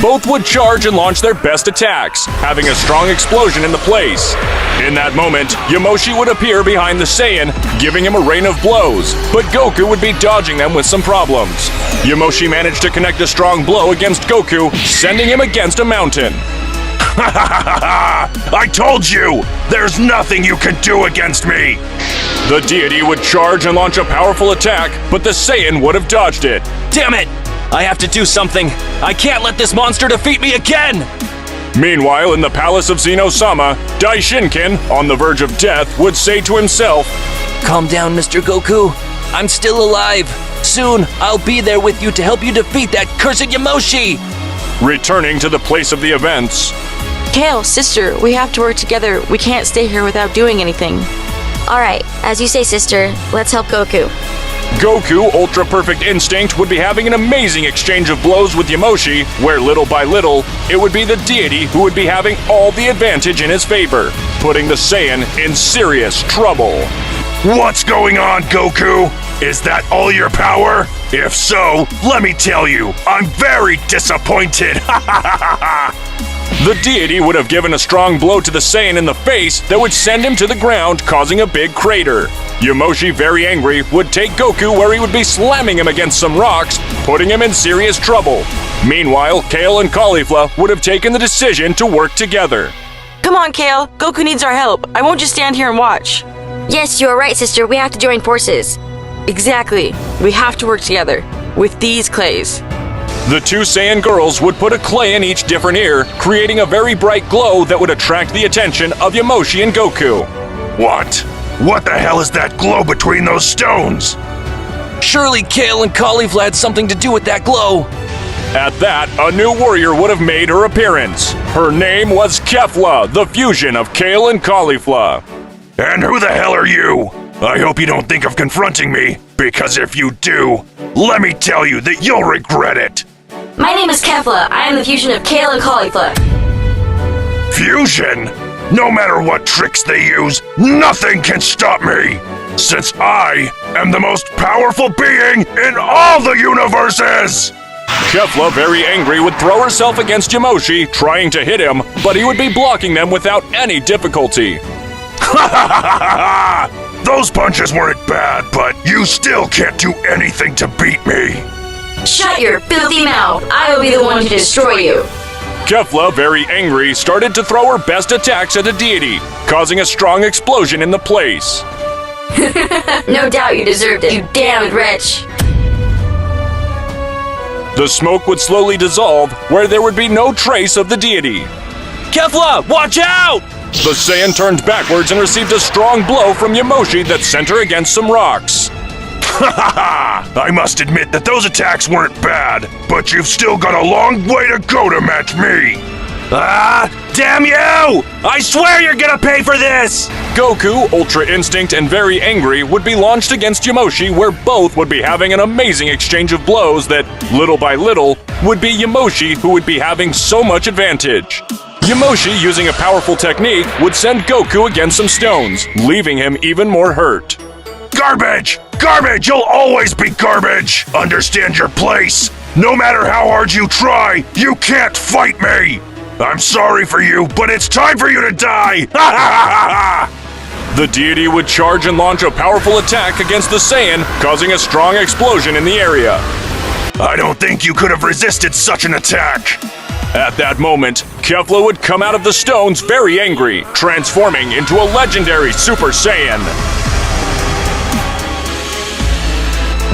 Both would charge and launch their best attacks, having a strong explosion in the place. In that moment, Yamoshi would appear behind the Saiyan, giving him a rain of blows, but Goku would be dodging them with some problems. Yamoshi managed to connect a strong blow against Goku, sending him against a mountain. I told you! There's nothing you can do against me! The deity would charge and launch a powerful attack, but the Saiyan would have dodged it. Damn it! I have to do something! I can't let this monster defeat me again! Meanwhile, in the palace of ZENO-sama, Daishinkin, on the verge of death, would say to himself, Calm down, Mr. Goku. I'm still alive. Soon, I'll be there with you to help you defeat that cursed Yamoshi! returning to the place of the events. Kale, sister, we have to work together. We can't stay here without doing anything. Alright, as you say sister, let's help Goku. Goku, Ultra Perfect Instinct, would be having an amazing exchange of blows with Yamoshi, where little by little, it would be the deity who would be having all the advantage in his favor, putting the Saiyan in serious trouble. What's going on, Goku? Is that all your power? If so, let me tell you, I'm very disappointed. The deity would have given a strong blow to the Saiyan in the face that would send him to the ground, causing a big crater. Yamoshi, very angry, would take Goku where he would be slamming him against some rocks, putting him in serious trouble. Meanwhile, Kale and Caulifla would have taken the decision to work together. Come on, Kale. Goku needs our help. I won't just stand here and watch. Yes, you are right sister, we have to join forces. Exactly. We have to work together. With these clays. The two Saiyan girls would put a clay in each different ear, creating a very bright glow that would attract the attention of Yamoshi and Goku. What? What the hell is that glow between those stones? Surely Kale and Caulifla had something to do with that glow. At that, a new warrior would have made her appearance. Her name was Kefla, the fusion of Kale and Caulifla. And who the hell are you? I hope you don't think of confronting me, because if you do, let me tell you that you'll regret it. My name is Kefla. I am the fusion of Kale and Caulifla. Fusion? No matter what tricks they use, nothing can stop me! Since I am the most powerful being in all the universes! Kefla, very angry, would throw herself against Yamoshi, trying to hit him, but he would be blocking them without any difficulty. Those punches weren't bad, but you still can't do anything to beat me. Shut your filthy mouth. I will be the one to destroy you. Kefla, very angry, started to throw her best attacks at the deity, causing a strong explosion in the place. No doubt you deserved it, you damned wretch. The smoke would slowly dissolve, where there would be no trace of the deity. Kefla, watch out! The Saiyan turned backwards and received a strong blow from Yamoshi that sent her against some rocks. I must admit that those attacks weren't bad, but you've still got a long way to go to match me. Ah, damn you! I swear you're gonna pay for this! Goku, Ultra Instinct, and very angry would be launched against Yamoshi, where both would be having an amazing exchange of blows that, little by little, would be Yamoshi who would be having so much advantage. Yamoshi, using a powerful technique, would send Goku against some stones, leaving him even more hurt. Garbage! Garbage! You'll always be garbage! Understand your place! No matter how hard you try, you can't fight me! I'm sorry for you, but it's time for you to die! The deity would charge and launch a powerful attack against the Saiyan, causing a strong explosion in the area. I don't think you could have resisted such an attack! At that moment, Kefla would come out of the stones very angry, transforming into a legendary Super Saiyan.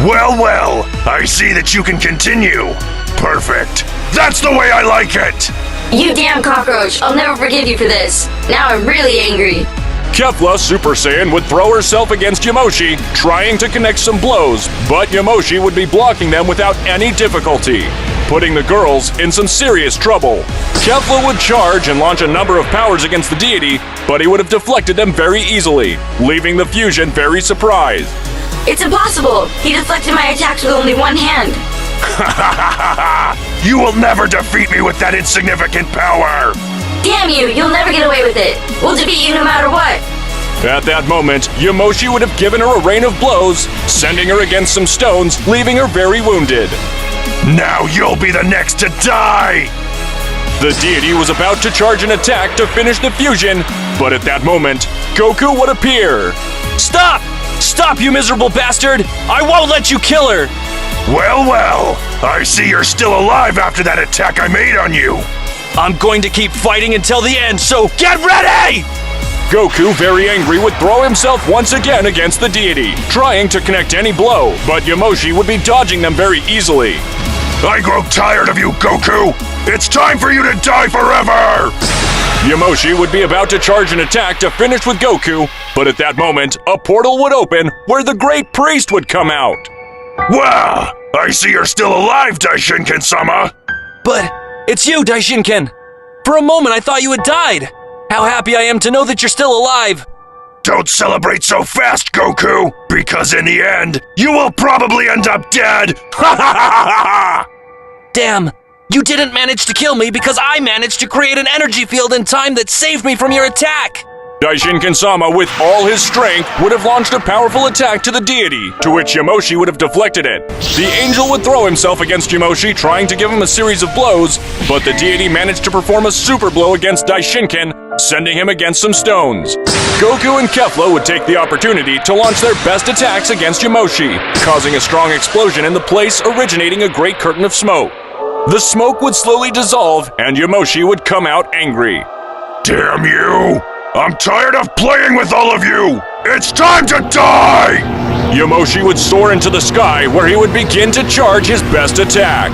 Well, I see that you can continue. Perfect. That's the way I like it! You damn cockroach, I'll never forgive you for this. Now I'm really angry. Kefla, Super Saiyan, would throw herself against Yamoshi, trying to connect some blows, but Yamoshi would be blocking them without any difficulty, putting the girls in some serious trouble. Kefla would charge and launch a number of powers against the deity, but he would have deflected them very easily, leaving the fusion very surprised. It's impossible! He deflected my attacks with only one hand. You will never defeat me with that insignificant power! Damn you, you'll never get away with it. We'll defeat you no matter what. At that moment, Yamoshi would have given her a rain of blows, sending her against some stones, leaving her very wounded. Now you'll be the next to die! The deity was about to charge an attack to finish the fusion, but at that moment, Goku would appear. Stop! Stop, you miserable bastard! I won't let you kill her! Well, I see you're still alive after that attack I made on you. I'm going to keep fighting until the end, so get ready! Goku, very angry, would throw himself once again against the deity, trying to connect any blow, but Yamoshi would be dodging them very easily. I grow tired of you, Goku! It's time for you to die forever! Yamoshi would be about to charge an attack to finish with Goku, but at that moment, a portal would open where the Great Priest would come out. Wow! I see you're still alive, Daishinken-sama! But it's you, Daishinken! For a moment I thought you had died! How happy I am to know that you're still alive! Don't celebrate so fast, Goku! Because in the end, you will probably end up dead! Ha ha ha ha ha! Damn! You didn't manage to kill me because I managed to create an energy field in time that saved me from your attack! Daishinken-sama, with all his strength, would have launched a powerful attack to the deity, to which Yamoshi would have deflected it. The angel would throw himself against Yamoshi, trying to give him a series of blows, but the deity managed to perform a super blow against Daishinken, sending him against some stones. Goku and Kefla would take the opportunity to launch their best attacks against Yamoshi, causing a strong explosion in the place, originating a great curtain of smoke. The smoke would slowly dissolve, and Yamoshi would come out angry. Damn you! I'm tired of playing with all of you! It's time to die! Yamoshi would soar into the sky, where he would begin to charge his best attack.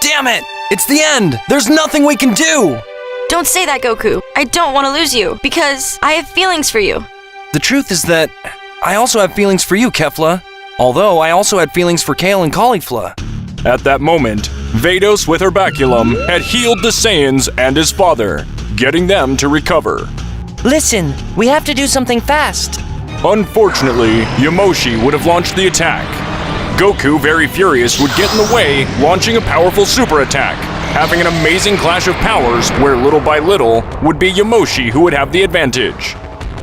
Damn it! It's the end! There's nothing we can do! Don't say that, Goku. I don't want to lose you, because I have feelings for you. The truth is that I also have feelings for you, Kefla. Although I also had feelings for Kale and Caulifla. At that moment, Vados with her baculum had healed the Saiyans and his father, getting them to recover. Listen, we have to do something fast. Unfortunately, Yamoshi would have launched the attack. Goku, very furious, would get in the way, launching a powerful super attack, having an amazing clash of powers where little by little would be Yamoshi who would have the advantage.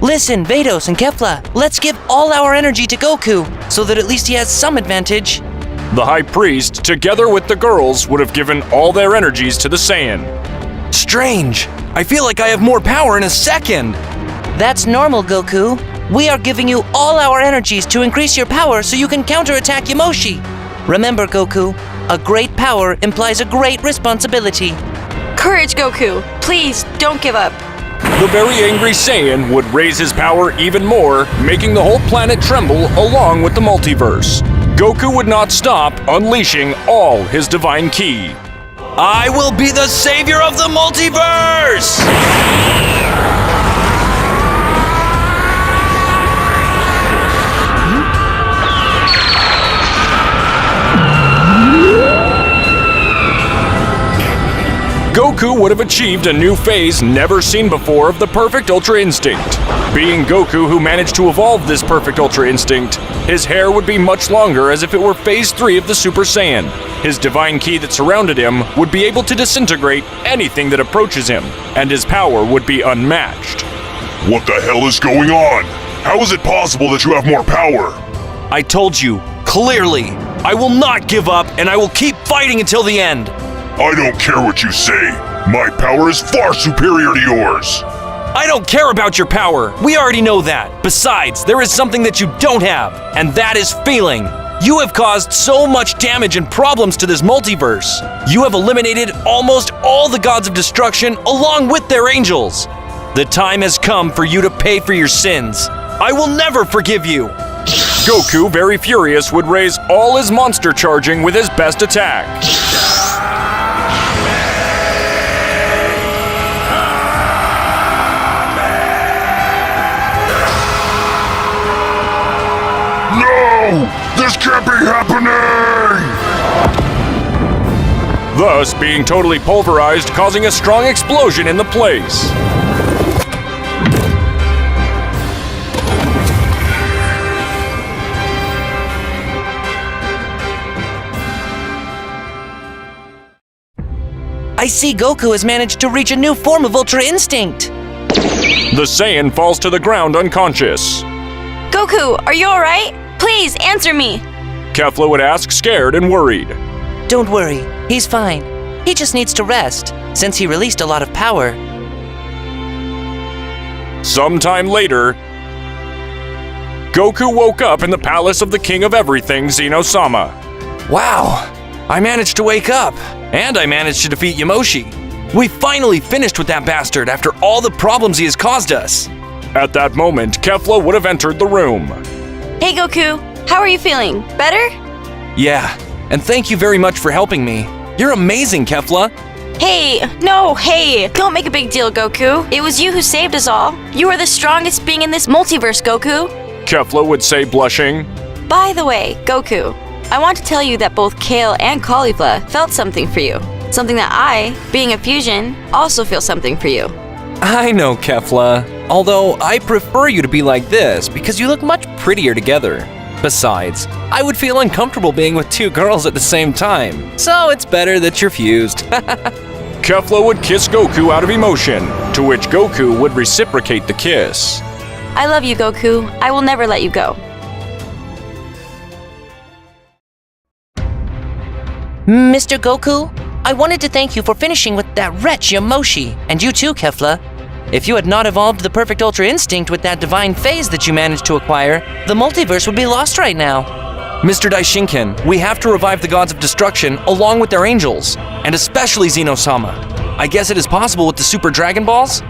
Listen, Vados and Kefla, let's give all our energy to Goku, so that at least he has some advantage. The High Priest, together with the girls, would have given all their energies to the Saiyan. Strange. I feel like I have more power in a second. That's normal, Goku. We are giving you all our energies to increase your power so you can counterattack Yamoshi. Remember, Goku, a great power implies a great responsibility. Courage, Goku. Please, don't give up. The very angry Saiyan would raise his power even more, making the whole planet tremble along with the multiverse. Goku would not stop, unleashing all his divine ki. I will be the savior of the multiverse! Goku would have achieved a new phase never seen before of the perfect Ultra Instinct. Being Goku who managed to evolve this perfect Ultra Instinct, his hair would be much longer as if it were phase 3 of the Super Saiyan. His divine ki that surrounded him would be able to disintegrate anything that approaches him, and his power would be unmatched. What the hell is going on? How is it possible that you have more power? I told you, clearly, I will not give up and I will keep fighting until the end. I don't care what you say. My power is far superior to yours. I don't care about your power. We already know that. Besides, there is something that you don't have, and that is feeling. You have caused so much damage and problems to this multiverse. You have eliminated almost all the gods of destruction along with their angels. The time has come for you to pay for your sins. I will never forgive you. Goku, very furious, would raise all his monster charging with his best attack. This can't be happening! Thus being totally pulverized, causing a strong explosion in the place. I see Goku has managed to reach a new form of Ultra Instinct. The Saiyan falls to the ground unconscious. Goku, are you alright? Please, answer me. Kefla would ask, scared and worried. Don't worry, he's fine. He just needs to rest, since he released a lot of power. Sometime later, Goku woke up in the palace of the King of Everything, ZENO-sama. Wow, I managed to wake up, and I managed to defeat Yamoshi. We finally finished with that bastard after all the problems he has caused us. At that moment, Kefla would have entered the room. Hey, Goku. How are you feeling? Better? Yeah, and thank you very much for helping me. You're amazing, Kefla. Hey, don't make a big deal, Goku. It was you who saved us all. You are the strongest being in this multiverse, Goku. Kefla would say, blushing. By the way, Goku, I want to tell you that both Kale and Caulifla felt something for you. Something that I, being a fusion, also feel something for you. I know, Kefla. Although I prefer you to be like this because you look much prettier together. Besides, I would feel uncomfortable being with two girls at the same time, so it's better that you're fused. Kefla would kiss Goku out of emotion, to which Goku would reciprocate the kiss. I love you, Goku. I will never let you go. Mr. Goku, I wanted to thank you for finishing with that wretch Yamoshi, and you too, Kefla. If you had not evolved the perfect Ultra Instinct with that divine phase that you managed to acquire, the multiverse would be lost right now. Mr. Daishinken, we have to revive the gods of destruction along with their angels, and especially ZENO-sama. I guess it is possible with the Super Dragon Balls?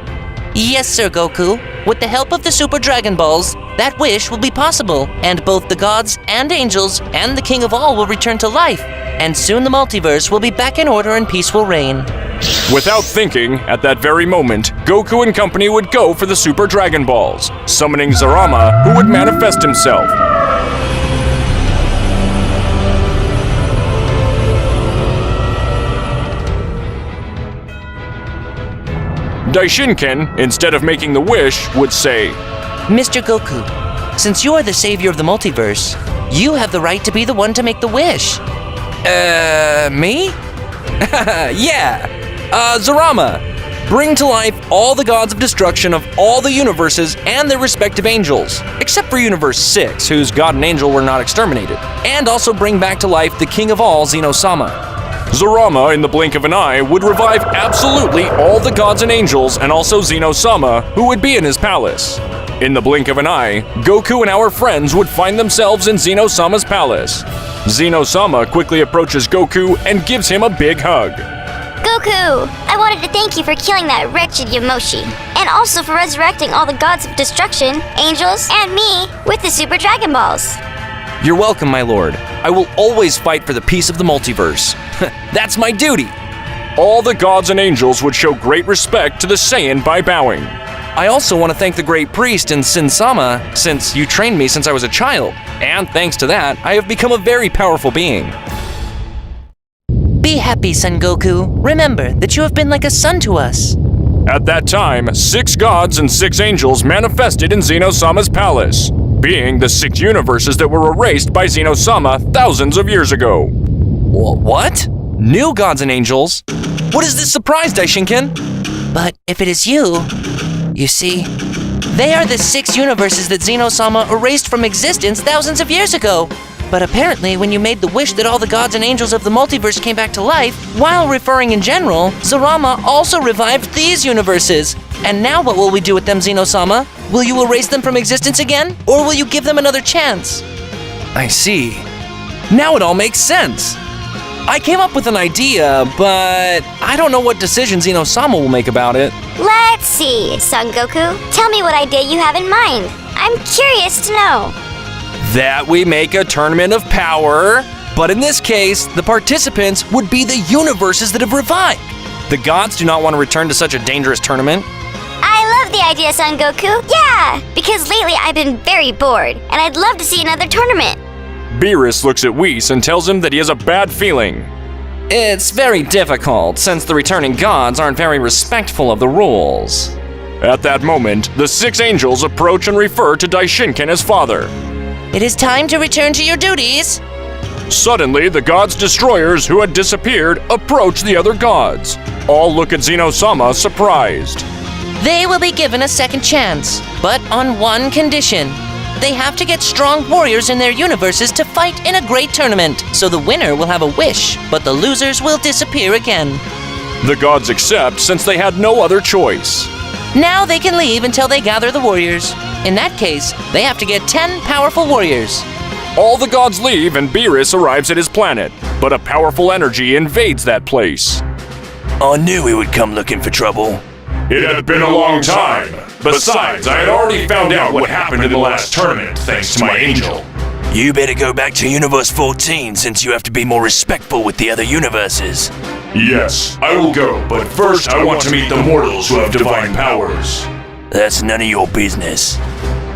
Yes, Sir Goku. With the help of the Super Dragon Balls, that wish will be possible, and both the gods and angels and the King of All will return to life, and soon the multiverse will be back in order and peace will reign. Without thinking, at that very moment, Goku and company would go for the Super Dragon Balls, summoning Zarama, who would manifest himself. Daishinken, instead of making the wish, would say, Mr. Goku, since you are the savior of the multiverse, you have the right to be the one to make the wish. Me? Yeah. Zarama, Bring to life all the gods of destruction of all the universes and their respective angels, except for Universe 6, whose god and angel were not exterminated. And also bring back to life the king of all, ZENO. Zarama, in the blink of an eye, would revive absolutely all the gods and angels and also ZENO, who would be in his palace. In the blink of an eye, Goku and our friends would find themselves in ZENO's palace. ZENO quickly approaches Goku and gives him a big hug. Goku! I wanted to thank you for killing that wretched Yamoshi, and also for resurrecting all the gods of destruction, angels, and me with the Super Dragon Balls. You're welcome, my lord. I will always fight for the peace of the multiverse. That's my duty. All the gods and angels would show great respect to the Saiyan by bowing. I also want to thank the great priest and Sin-sama, since you trained me since I was a child, and thanks to that, I have become a very powerful being. Be happy, Son Goku. Remember that you have been like a son to us. At that time, 6 gods and 6 angels manifested in ZENO's palace, being the 6 universes that were erased by ZENO thousands of years ago. What? New gods and angels? What is this surprise, Daishinken? But if it is you see, they are the 6 universes that ZENO erased from existence thousands of years ago. But apparently, when you made the wish that all the gods and angels of the multiverse came back to life, while referring in general, Zarama also revived these universes. And now what will we do with them, ZENO? Will you erase them from existence again? Or will you give them another chance? I see. Now it all makes sense. I came up with an idea, but I don't know what decision ZENO will make about it. Let's see, Son Goku. Tell me what idea you have in mind. I'm curious to know. That we make a tournament of power, but in this case, the participants would be the universes that have revived. The gods do not want to return to such a dangerous tournament. I love the idea, Son Goku. Yeah, because lately I've been very bored, and I'd love to see another tournament. Beerus looks at Whis and tells him that he has a bad feeling. It's very difficult, since the returning gods aren't very respectful of the rules. At that moment, the 6 angels approach and refer to Daishinken as father. It is time to return to your duties. Suddenly, the gods' destroyers who had disappeared approach the other gods. All look at ZENO surprised. They will be given a second chance, but on one condition. They have to get strong warriors in their universes to fight in a great tournament, so the winner will have a wish, but the losers will disappear again. The gods accept since they had no other choice. Now they can leave until they gather the warriors. In that case, they have to get 10 powerful warriors. All the gods leave and Beerus arrives at his planet, but a powerful energy invades that place. I knew he would come looking for trouble. It had been a long time. Besides, I had already found out what happened in the last tournament, thanks to my angel. You better go back to Universe 14 since you have to be more respectful with the other universes. Yes, I will go, but first I want to meet the mortals who have divine powers. That's none of your business.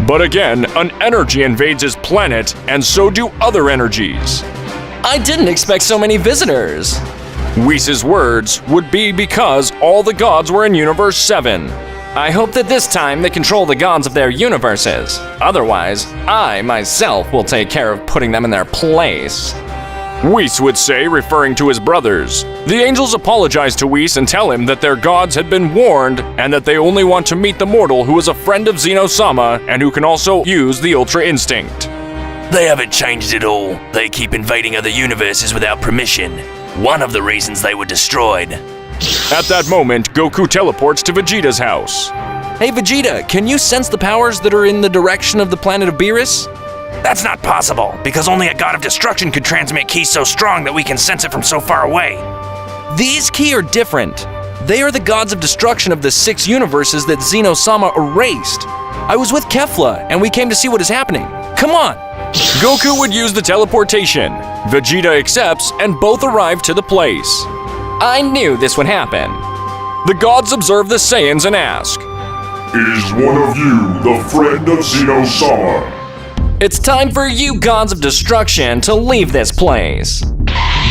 But again, an energy invades his planet, and so do other energies. I didn't expect so many visitors. Whis' words would be because all the gods were in Universe 7. I hope that this time they control the gods of their universes. Otherwise, I myself will take care of putting them in their place. Whis would say, referring to his brothers. The angels apologize to Whis and tell him that their gods had been warned and that they only want to meet the mortal who is a friend of ZENO and who can also use the Ultra Instinct. They haven't changed at all. They keep invading other universes without permission. One of the reasons they were destroyed. At that moment, Goku teleports to Vegeta's house. Hey Vegeta, can you sense the powers that are in the direction of the planet of Beerus? That's not possible, because only a god of destruction could transmit ki so strong that we can sense it from so far away. These ki are different. They are the gods of destruction of the 6 universes that ZENO erased. I was with Kefla, and we came to see what is happening. Come on! Goku would use the teleportation. Vegeta accepts, and both arrive to the place. I knew this would happen. The gods observe the Saiyans and ask, "Is one of you the friend of ZENO? It's time for you gods of destruction to leave this place."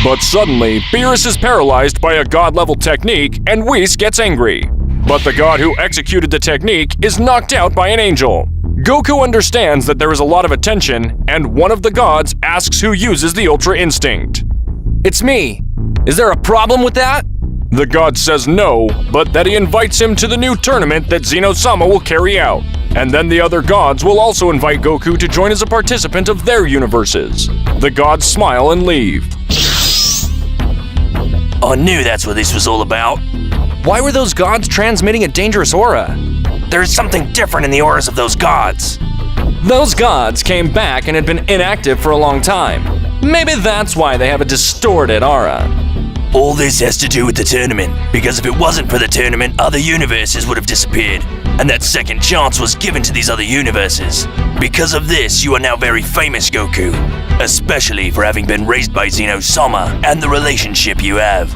But suddenly, Beerus is paralyzed by a god-level technique and Whis gets angry. But the god who executed the technique is knocked out by an angel. Goku understands that there is a lot of attention, and one of the gods asks who uses the Ultra Instinct. It's me. Is there a problem with that? The god says no, but that he invites him to the new tournament that ZENO-sama will carry out. And then the other gods will also invite Goku to join as a participant of their universes. The gods smile and leave. I knew that's what this was all about. Why were those gods transmitting a dangerous aura? There's something different in the auras of those gods. Those gods came back and had been inactive for a long time. Maybe that's why they have a distorted aura. All this has to do with the tournament, because if it wasn't for the tournament, other universes would have disappeared, and that second chance was given to these other universes. Because of this, you are now very famous, Goku, especially for having been raised by ZENO-sama and the relationship you have.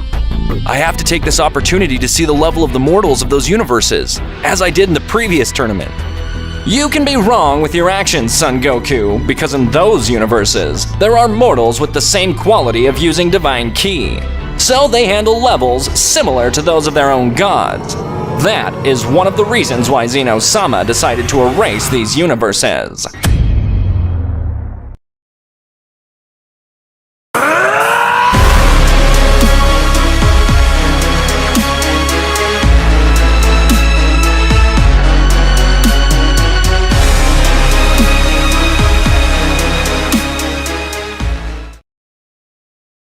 I have to take this opportunity to see the level of the mortals of those universes, as I did in the previous tournament. You can be wrong with your actions, Son Goku, because in those universes, there are mortals with the same quality of using Divine Ki. So they handle levels similar to those of their own gods. That is one of the reasons why ZENO-sama decided to erase these universes.